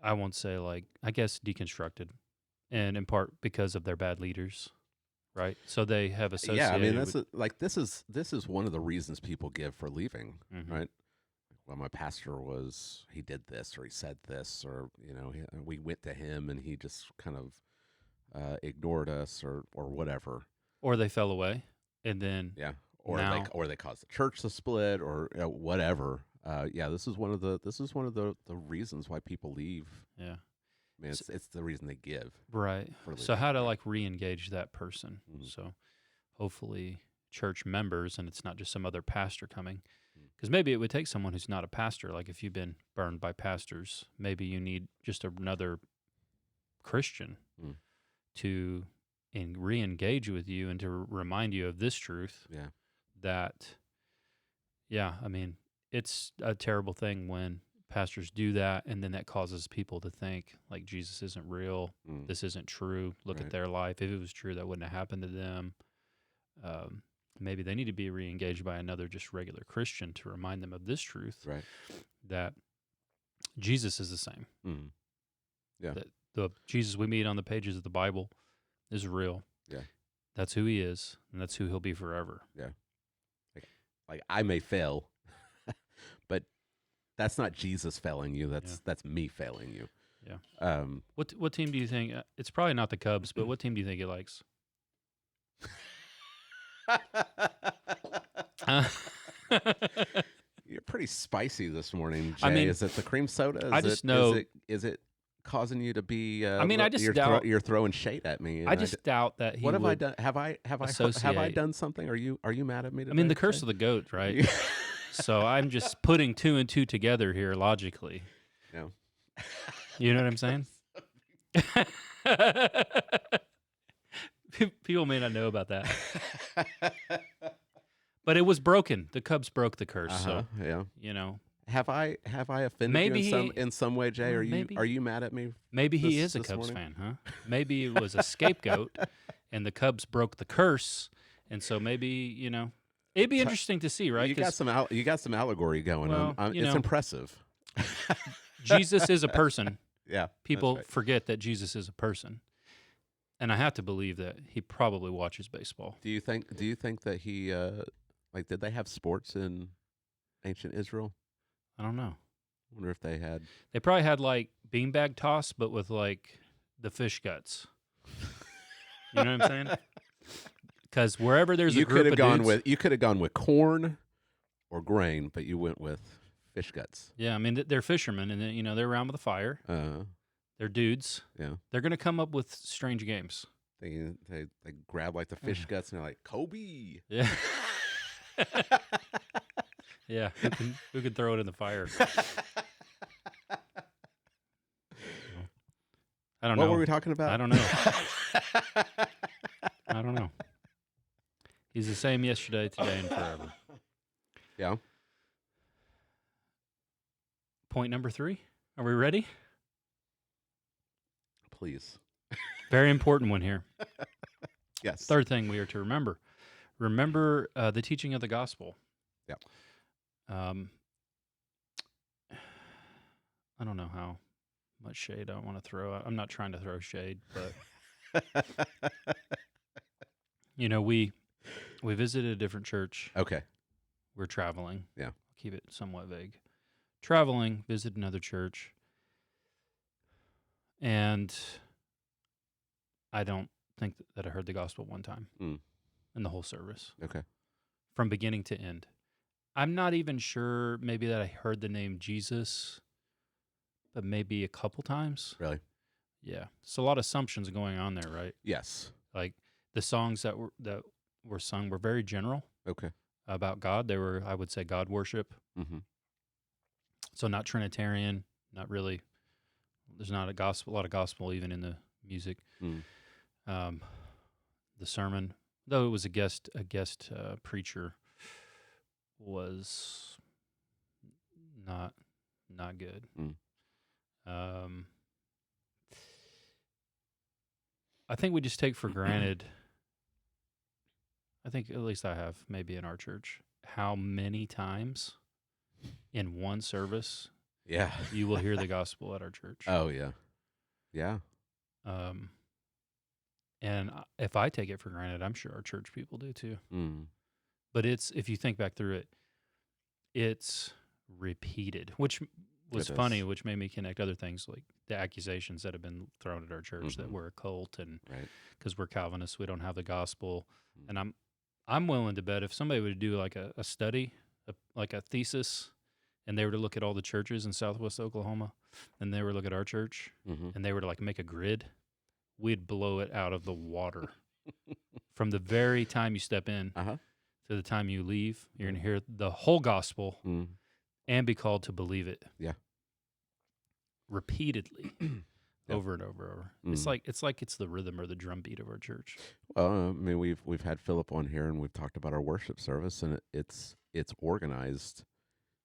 I won't say I guess deconstructed, and in part because of their bad leaders. Right, so they have associated. Yeah, I mean this is one of the reasons people give for leaving, right? Well, my pastor he did this, or he said this, or we went to him and he just kind of ignored us, or whatever. Or they fell away, and then or they caused the church to split, or whatever. This is one of the reasons why people leave. Yeah. I mean, it's the reason they give. Right. So how to re-engage that person. So hopefully church members, and it's not just some other pastor coming. Because maybe it would take someone who's not a pastor. Like, if you've been burned by pastors, maybe you need just another Christian to re-engage with you and to remind you of this truth. That, I mean, it's a terrible thing when pastors do that, and then that causes people to think like Jesus isn't real. This isn't true. Look at their life. If it was true, that wouldn't have happened to them. Maybe they need to be re-engaged by another just regular Christian to remind them of this truth, Right. that Jesus is the same. Yeah. That the Jesus we meet on the pages of the Bible is real. Yeah. That's who he is, and that's who he'll be forever. Yeah. Like I may fail, but that's not Jesus failing you. That's me failing you. Yeah. What team do you think? It's probably not the Cubs, but what team do you think he likes? You're pretty spicy this morning, Jay. I mean, is it the cream soda? I just know. Is it causing you to be? I mean, I just doubt you're throwing shade at me. I just doubt that he. What have I would done? Have I associate. done something? Are you mad at me today? I mean, the curse of the goat, right? So I'm just putting two and two together here logically. Yeah. You know what I'm saying? People may not know about that. But it was broken. The Cubs broke the curse. So, yeah. you know. Have I offended Maybe you in some way, Jay? Maybe. Are you mad at me? Maybe he is a Cubs fan, huh? Maybe it was a scapegoat, and the Cubs broke the curse, and so maybe, you know, it'd be interesting to see, right? You got some allegory going Well, on. you It's know. impressive. Jesus is a person. Yeah, People that's right. forget that Jesus is a person, and I have to believe that he probably watches baseball. Do you think that he did they have sports in ancient Israel? I don't know. I wonder if they had. They probably had like beanbag toss, but with like the fish guts. You know what I'm saying? Because wherever there's a group of dudes, you could have gone with corn or grain, but you went with fish guts. yeah, I mean they're fishermen, and you know they're around with a fire. They're dudes. Yeah, They're gonna come up with strange games. they grab like the fish guts and they're like Kobe. Yeah. Yeah, who can throw it in the fire? I don't know. What were we talking about? I don't know. I don't know. He's the same yesterday, today, and forever. Yeah. Point number 3. Are we ready? Please. Very important one here. Yes. Third thing we are to remember. Remember the teaching of the gospel. Yeah. I don't know how much shade I want to throw. I'm not trying to throw shade, but you know, we visited a different church. Okay. We're traveling. Yeah. Keep it somewhat vague. Traveling, visit another church. And I don't think that I heard the gospel one time in the whole service. Okay. From beginning to end. I'm not even sure maybe that I heard the name Jesus, but maybe a couple times. Really? Yeah. It's a lot of assumptions going on there, right? Yes. Like the songs that were sung were very general. Okay. About God. They were, I would say, God worship. Mm-hmm. So not Trinitarian, not really. There's not a lot of gospel even in the music. The sermon, though it was a guest preacher, was not good. I think we just take for granted. I think at least I have, maybe in our church, how many times in one service you will hear the gospel at our church. Oh, yeah. Yeah. And if I take it for granted, I'm sure our church people do too. But if you think back through it, it's repeated, which was funny, which made me connect other things like the accusations that have been thrown at our church that we're a cult, and because we're Calvinists, we don't have the gospel. And I'm willing to bet if somebody would do like a study, like a thesis, and they were to look at all the churches in Southwest Oklahoma, and they were to look at our church, and they were to like make a grid, we'd blow it out of the water. From the very time you step in to the time you leave, you're going to hear the whole gospel and be called to believe it. Yeah. Repeatedly. Over and over. It's like it's the rhythm or the drum beat of our church. Well, I mean, we've had Philip on here, and we've talked about our worship service, and it's organized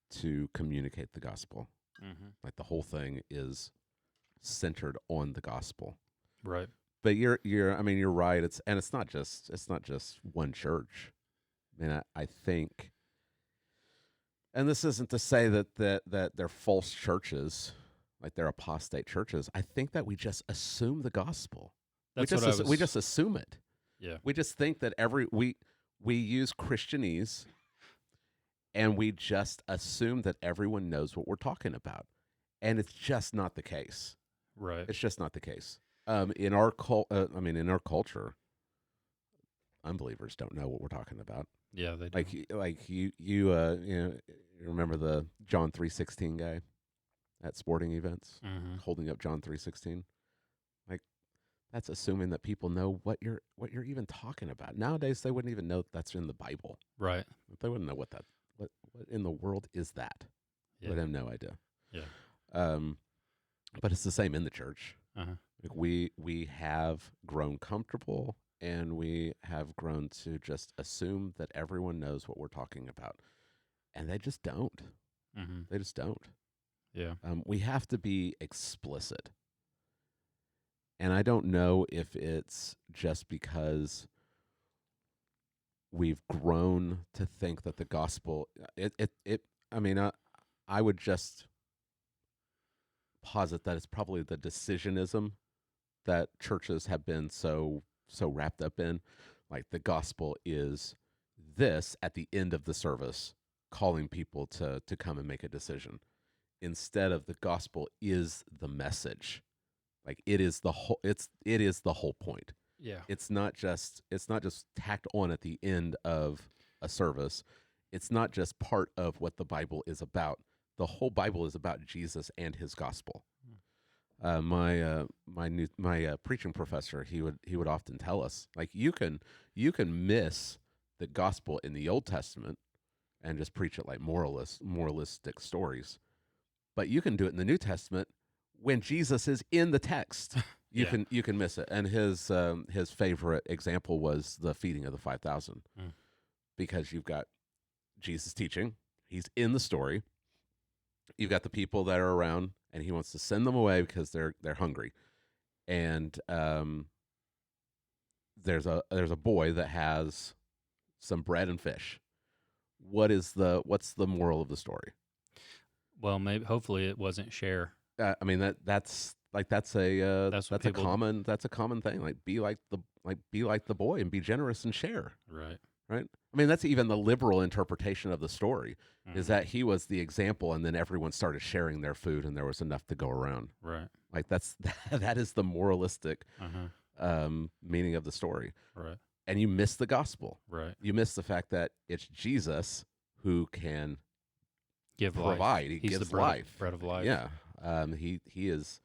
to communicate the gospel. Mm-hmm. Like the whole thing is centered on the gospel. Right. But you're right. It's not just one church. I mean, I think, and this isn't to say that they're false churches, like they're apostate churches. I think that we just assume the gospel. That's We just assume it. Yeah. We just think that we use Christianese, and we just assume that everyone knows what we're talking about, and it's just not the case. Right. It's just not the case. In our in our culture, unbelievers don't know what we're talking about. Yeah, they do. You remember the John 3:16 guy at sporting events Mm-hmm. holding up John 3:16? Like, that's assuming that people know what you're even talking about. Nowadays they wouldn't even know that's in the Bible. Right. They wouldn't know what in the world is that. Yeah. They have no idea. Yeah. But it's the same in the church. Uh-huh. Like we have grown comfortable, and we have grown to just assume that everyone knows what we're talking about, and they just don't. Mm-hmm. They just don't. Yeah. We have to be explicit, and I don't know if it's just because we've grown to think that the gospel. I would just posit that it's probably the decisionism that churches have been so wrapped up in. Like, the gospel is this at the end of the service, calling people to come and make a decision, instead of the gospel is the message. Like, it is the whole point. Yeah. It's not just tacked on at the end of a service. It's not just part of what the Bible is about. The whole Bible is about Jesus and his gospel. My preaching professor, he would often tell us, like, you can miss the gospel in the Old Testament and just preach it like moralistic stories, but you can do it in the New Testament when Jesus is in the text. You can miss it. And his favorite example was the feeding of the 5,000, because you've got Jesus teaching, he's in the story. You've got the people that are around, and he wants to send them away because they're hungry. And there's a boy that has some bread and fish. What's the moral of the story? Well, hopefully it wasn't share. That's a common thing. Like, be like the boy and be generous and share. Right. Right. I mean, that's even the liberal interpretation of the story, is that he was the example, and then everyone started sharing their food, and there was enough to go around. Right. Like, that is the moralistic meaning of the story. Right. And you miss the gospel. Right. You miss the fact that it's Jesus who can provide. Life. He gives life. Bread of life. Yeah. He is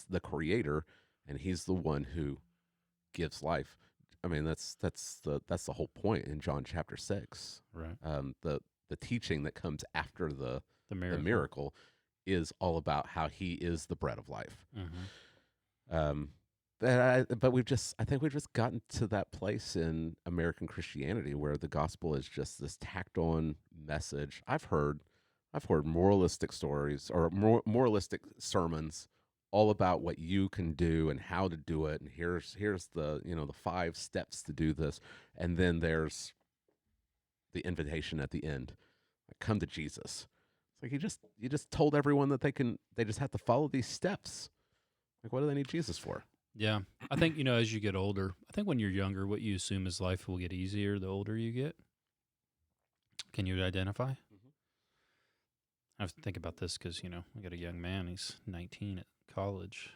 the creator, and he's the one who gives life. I mean, that's the whole point in John chapter 6. Right. The teaching that comes after the miracle is all about how he is the bread of life. Mm-hmm. But I think we've just gotten to that place in American Christianity where the gospel is just this tacked on message. I've heard moralistic stories or moralistic sermons all about what you can do and how to do it, and here's the the 5 steps to do this, and then there's the invitation at the end, like, come to Jesus. It's like, you just told everyone that they just have to follow these steps. Like, what do they need Jesus for? Yeah, I think as you get older, I think when you're younger, what you assume is life will get easier the older you get. Can you identify? Mm-hmm. I have to think about this because I got a young man. He's 19 at college,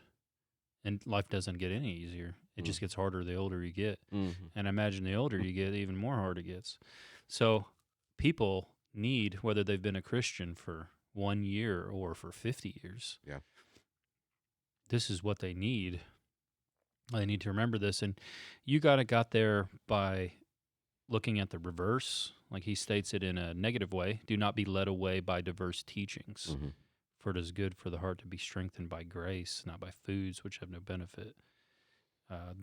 and life doesn't get any easier. It just gets harder the older you get. Mm-hmm. And I imagine the older you get, even more hard it gets. So people need, whether they've been a Christian for 1 year or for 50 years, this is what they need. They need to remember this. And you got there by looking at the reverse, like he states it in a negative way. Do not be led away by diverse teachings. Mm-hmm. For it is good for the heart to be strengthened by grace, not by foods which have no benefit,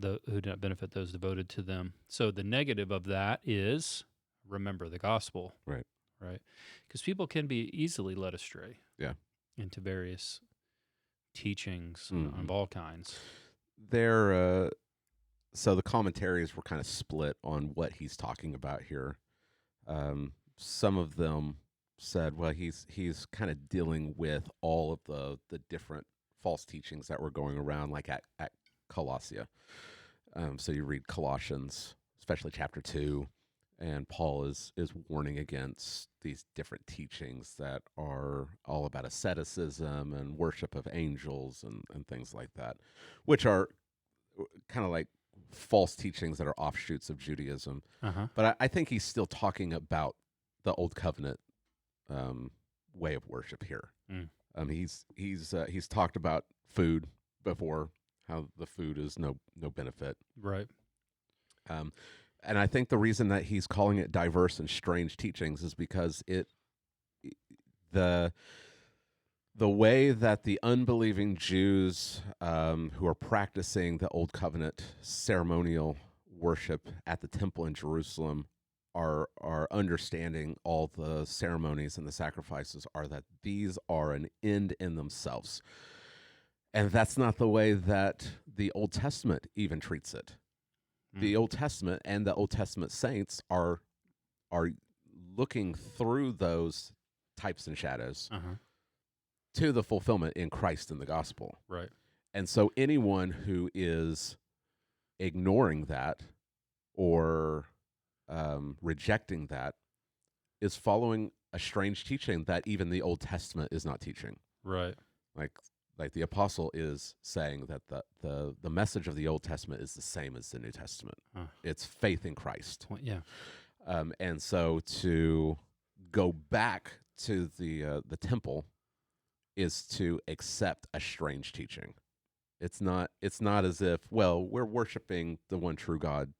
who do not benefit those devoted to them. So the negative of that is remember the gospel. Right. Right. Because people can be easily led astray. Yeah. into various teachings Mhm. of all kinds. There, so the commentaries were kind of split on what he's talking about here. Some of them said, well, he's kind of dealing with all of the different false teachings that were going around, like at Colossia. So you read Colossians, especially chapter 2, and Paul is warning against these different teachings that are all about asceticism and worship of angels and things like that, which are kind of like false teachings that are offshoots of Judaism. Uh-huh. But I think he's still talking about the old covenant way of worship here. Mm. He's talked about food before, how the food is no benefit. Right. And I think the reason that he's calling it diverse and strange teachings is because the way that the unbelieving Jews who are practicing the old covenant ceremonial worship at the temple in Jerusalem are understanding all the ceremonies and the sacrifices are that these are an end in themselves. And that's not the way that the Old Testament even treats it. The Old Testament and the Old Testament saints are looking through those types and shadows to the fulfillment in Christ and the gospel. Right. And so anyone who is ignoring that or rejecting that is following a strange teaching that even the Old Testament is not teaching. Right. Like the apostle is saying that the message of the Old Testament is the same as the New Testament. It's faith in Christ. Well, yeah. And so to go back to the temple is to accept a strange teaching. It's not as if, well, we're worshiping the one true God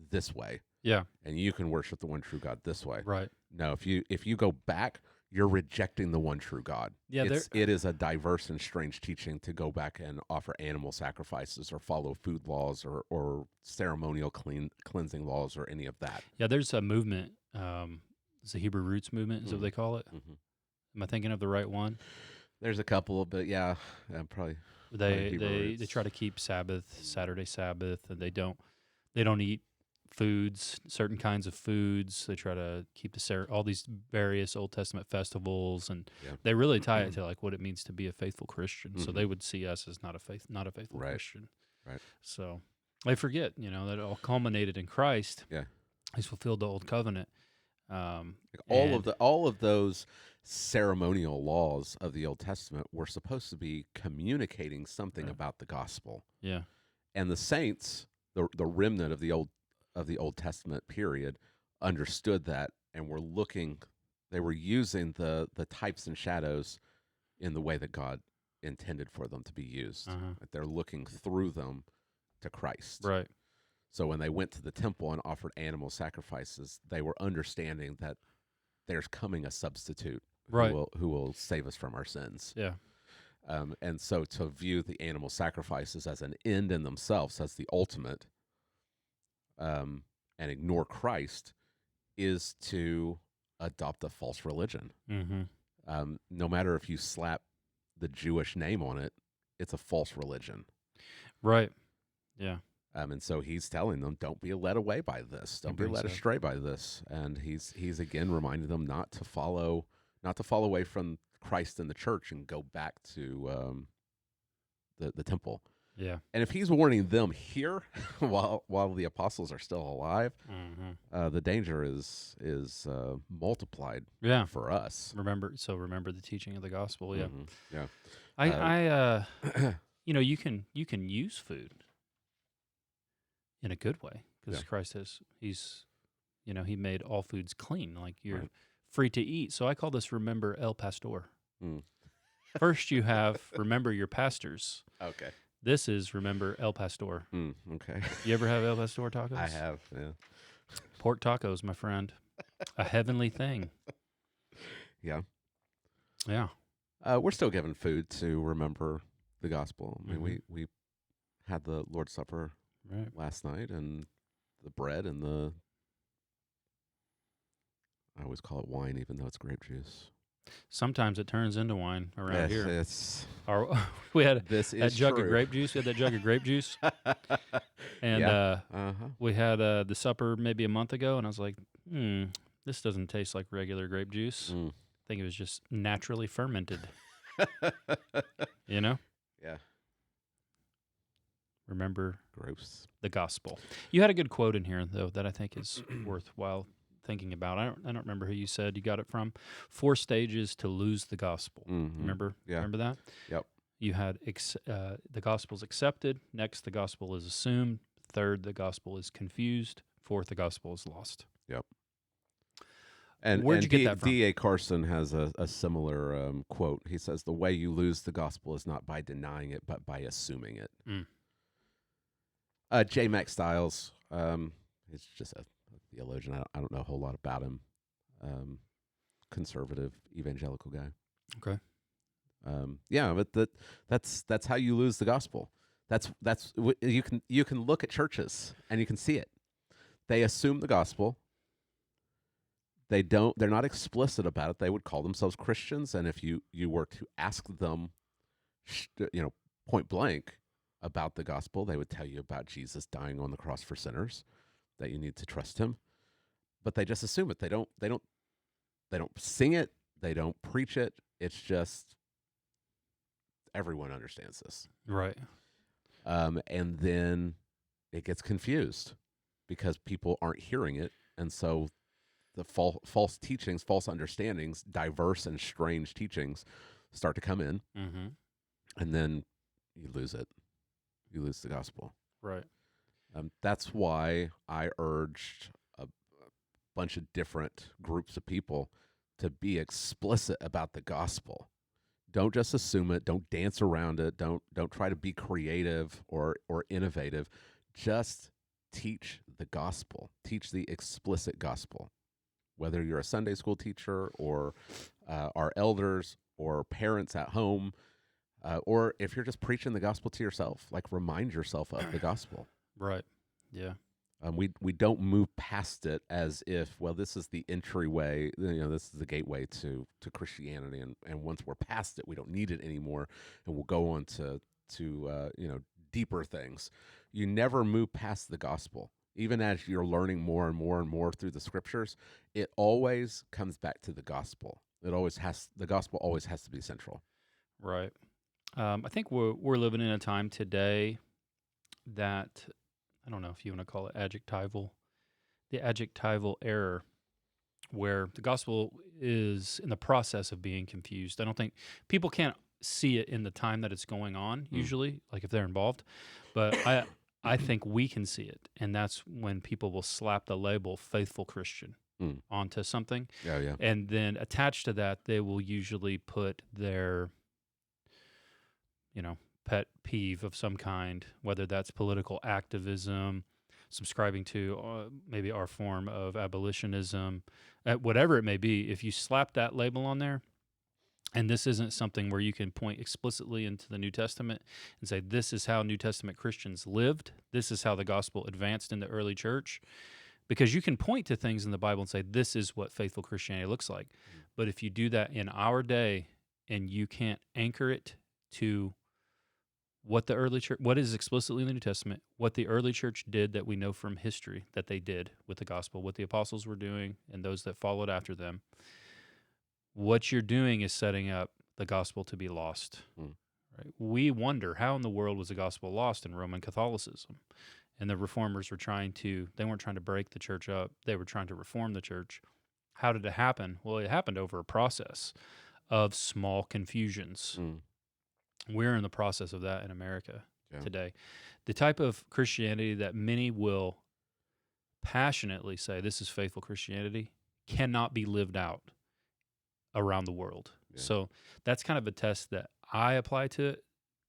this way. Yeah. And you can worship the one true God this way. Right. No, if you go back, you're rejecting the one true God. Yeah, it is a diverse and strange teaching to go back and offer animal sacrifices or follow food laws or ceremonial cleansing laws or any of that. Yeah, there's a movement. It's the Hebrew roots movement, is what they call it. Mm-hmm. Am I thinking of the right one? There's a couple, but yeah, probably. They try to keep Saturday Sabbath, and they don't eat foods, certain kinds of foods. They try to keep all these various Old Testament festivals, and they really tie it to like what it means to be a faithful Christian. So they would see us as not a faithful Christian. Right. So they forget, that it all culminated in Christ. Yeah. He's fulfilled the old covenant. All of those ceremonial laws of the Old Testament were supposed to be communicating something about the gospel. Yeah. And the saints, the remnant of the Old Testament period, understood that and they were using the types and shadows in the way that God intended for them to be used. They're looking through them to Christ. Right. So when they went to the temple and offered animal sacrifices, they were understanding that there's coming a substitute who will save us from our sins. Yeah. And so to view the animal sacrifices as an end in themselves, as the ultimate, and ignore Christ, is to adopt a false religion. Mm-hmm. No matter if you slap the Jewish name on it, it's a false religion. Right. Yeah. And so he's telling them, don't be led away by this. Don't be led astray by this. And he's again reminding them not to fall away from Christ and the church and go back to the temple. Yeah. And if he's warning them here while the apostles are still alive, the danger is multiplied for us. Remember the teaching of the gospel. Yeah. Yeah. You can use food in a good way, because Christ he made all foods clean. Like you're free to eat. So I call this remember El Pastor. First you have remember your pastors. Okay. This is remember El Pastor. Okay. You ever have El Pastor tacos? I have, yeah. Pork tacos, my friend. A heavenly thing. Yeah. Yeah. We're still giving food to remember the gospel. I mean, we had the Lord's Supper last night, and the bread and I always call it wine, even though it's grape juice. Sometimes it turns into wine around here. It's We had this that is jug true. of grape juice. We had that jug of grape juice, and Yeah. we had the supper maybe a month ago, and I was like, this doesn't taste like regular grape juice. I think it was just naturally fermented. You know? Yeah. Remember Gross. the gospel. You had a good quote in here, though, that I think is worthwhile thinking about. I don't remember who you said you got it from. 4 stages to lose the gospel. Remember? Yeah. Remember that? Yep. You had the gospel's accepted. Next, the gospel is assumed. Third, the gospel is confused. Fourth, the gospel is lost. Yep. And where'd you get that from? D.A. Carson has a similar quote. He says, "The way you lose the gospel is not by denying it, but by assuming it." J. Max Stiles, he's just a theologian. I don't know a whole lot about him. Conservative, evangelical guy. Okay. Yeah, but that's how you lose the gospel. You can look at churches and you can see it. They assume the gospel. They're not explicit about it. They would call themselves Christians, and if you were to ask them, point blank about the gospel, they would tell you about Jesus dying on the cross for sinners, that you need to trust him. But they just assume it. They don't sing it. They don't preach it. It's just everyone understands this. Right. And then it gets confused because people aren't hearing it. And so the false teachings, false understandings, diverse and strange teachings start to come in. And then you lose it. You lose the gospel. Right. That's why I urged a bunch of different groups of people to be explicit about the gospel. Don't just assume it. Don't dance around it. Don't try to be creative or innovative. Just teach the gospel. Teach the explicit gospel. Whether you're a Sunday school teacher or our elders or parents at home, or if you're just preaching the gospel to yourself, like remind yourself of the gospel. Right. Yeah. We don't move past it as if, well, this is the entryway, this is the gateway to Christianity, and once we're past it, we don't need it anymore, and we'll go on to deeper things. You never move past the gospel. Even as you're learning more and more and more through the scriptures, it always comes back to the gospel. The gospel always has to be central. Right. I think we're living in a time today that, I don't know if you want to call it the adjectival error, where the gospel is in the process of being confused. I don't think people can't see it in the time that it's going on, usually, like if they're involved. But I think we can see it, and that's when people will slap the label faithful Christian onto something. Yeah. And then attached to that, they will usually put their pet peeve of some kind, whether that's political activism, subscribing to maybe our form of abolitionism, whatever it may be. If you slap that label on there, and this isn't something where you can point explicitly into the New Testament and say, this is how New Testament Christians lived, this is how the gospel advanced in the early church, because you can point to things in the Bible and say, this is what faithful Christianity looks like. But if you do that in our day and you can't anchor it to what the early church, what is explicitly in the New Testament, what the early church did that we know from history that they did with the gospel, what the apostles were doing and those that followed after them, what you're doing is setting up the gospel to be lost. Right? We wonder, how in the world was the gospel lost in Roman Catholicism? And the reformers they weren't trying to break the church up, they were trying to reform the church. How did it happen? Well, it happened over a process of small confusions. We're in the process of that in America today. The type of Christianity that many will passionately say, this is faithful Christianity, cannot be lived out around the world. Yeah. So that's kind of a test that I apply to it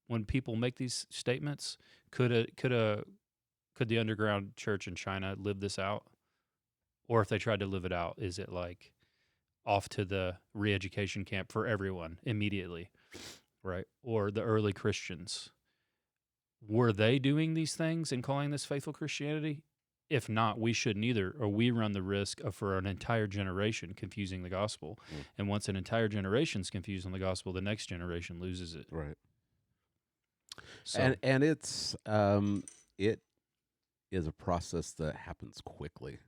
when people make these statements. Could the underground church in China live this out? Or if they tried to live it out, is it like off to the re-education camp for everyone immediately? Right? Or the early Christians, were they doing these things and calling this faithful Christianity? if not, we shouldn't either, or we run the risk of for an entire generation confusing the gospel. And once an entire generation's confused on the gospel, the next generation loses it. Right. So, And it's it is a process that happens quickly.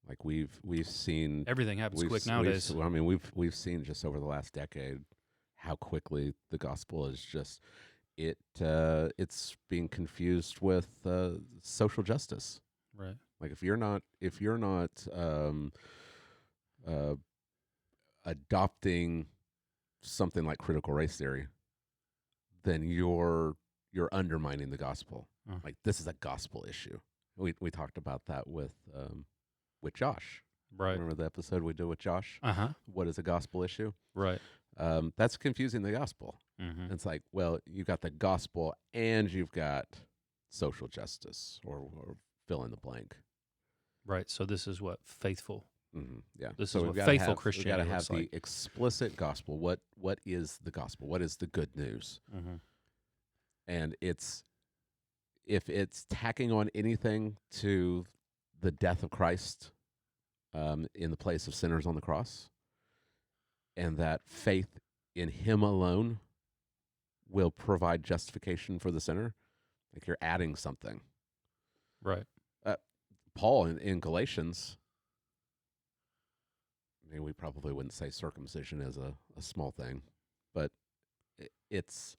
Like we've seen everything happens quick nowadays. We've seen just over the last decade how quickly the gospel is just it's being confused with social justice. Right. Like if you're not adopting something like critical race theory, then you're undermining the gospel. Like this is a gospel issue. We talked about that with Josh. Right. Remember the episode we did with Josh? What is a gospel issue? Right. That's confusing the gospel. Mm-hmm. It's like, well, you've got the gospel and you've got social justice or fill in the blank. Right. So this is what faithful. Mm-hmm. Yeah. This is what faithful Christianity We've got to have looks the explicit gospel. What is the gospel? What is the good news? Mm-hmm. And if it's tacking on anything to the death of Christ in the place of sinners on the cross, and that faith in him alone will provide justification for the sinner, like you're adding something. Right. Paul in Galatians, I mean, we probably wouldn't say circumcision is a small thing, but it's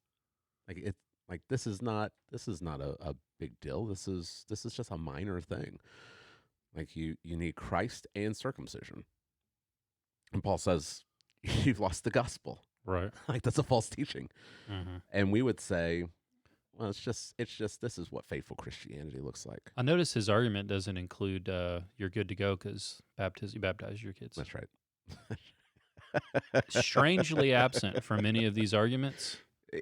like this is not a big deal. This is just a minor thing. Like you need Christ and circumcision. And Paul says, you've lost the gospel. Right. Like that's a false teaching. Mm-hmm. And we would say, well, it's just this is what faithful Christianity looks like. I notice his argument doesn't include you're good to go because you baptize your kids. That's right. Strangely absent from any of these arguments.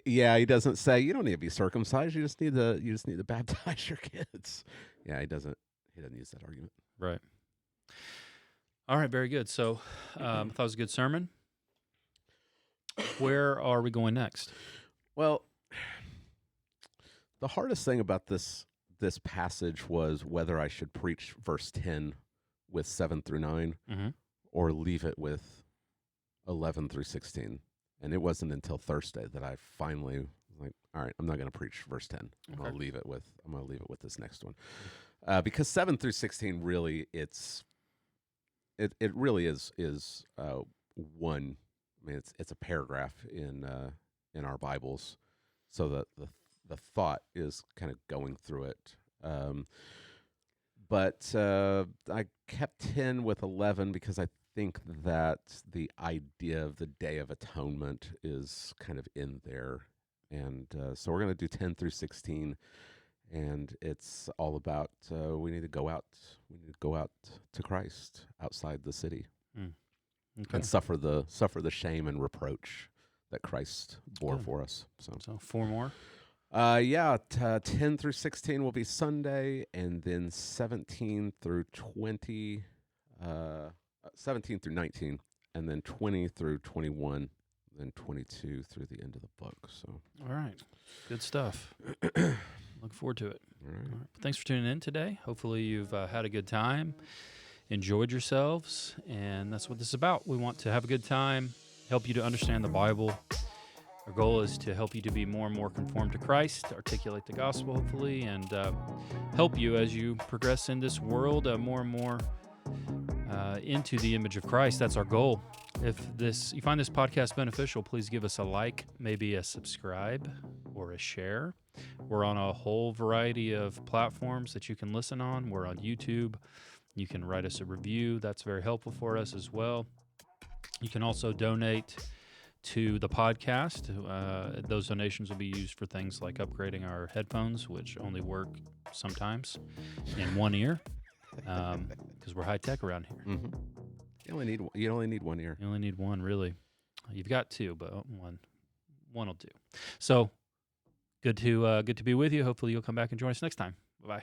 Yeah, he doesn't say you don't need to be circumcised. You just need to baptize your kids. Yeah, he doesn't use that argument. Right. All right, very good. So I thought it was a good sermon. Where are we going next? Well, the hardest thing about this passage was whether I should preach verse 10 with 7 through 9 mm-hmm. or leave it with 11 through 16. And it wasn't until Thursday that I finally was like, all right, I'm not going to preach verse 10. I'm going to leave it with this next one. Because 7 through 16 really it really is one. I mean, it's a paragraph in our Bibles, so that the thought is kind of going through it. But I kept 10 with 11 because I think that the idea of the Day of Atonement is kind of in there, and so we're going to do 10 through 16. And it's all about we need to go out to Christ outside the city, and suffer the shame and reproach that Christ bore for us. So 4 more. 10 through 16 will be Sunday, and then 17 through 20, 17 through 19, and then 20 through 21, then 22 through the end of the book. So all right, good stuff. Look forward to it. all right. All right. Thanks for tuning in today. Hopefully you've had a good time, enjoyed yourselves, and that's what this is about. We want to have a good time, help you to understand the Bible. Our goal is to help you to be more and more conformed to Christ, articulate the gospel, hopefully, and help you as you progress in this world more and more into the image of Christ. That's our goal. If you find this podcast beneficial, please give us a like, maybe a subscribe, or a share. We're on a whole variety of platforms that you can listen on. We're on YouTube. You can write us a review. That's very helpful for us as well. You can also donate to the podcast. Those donations will be used for things like upgrading our headphones, which only work sometimes in one ear, because we're high tech around here. Mm-hmm. You only need one ear. You only need one, really. You've got two, but one will do. So good to be with you. Hopefully you'll come back and join us next time. Bye-bye.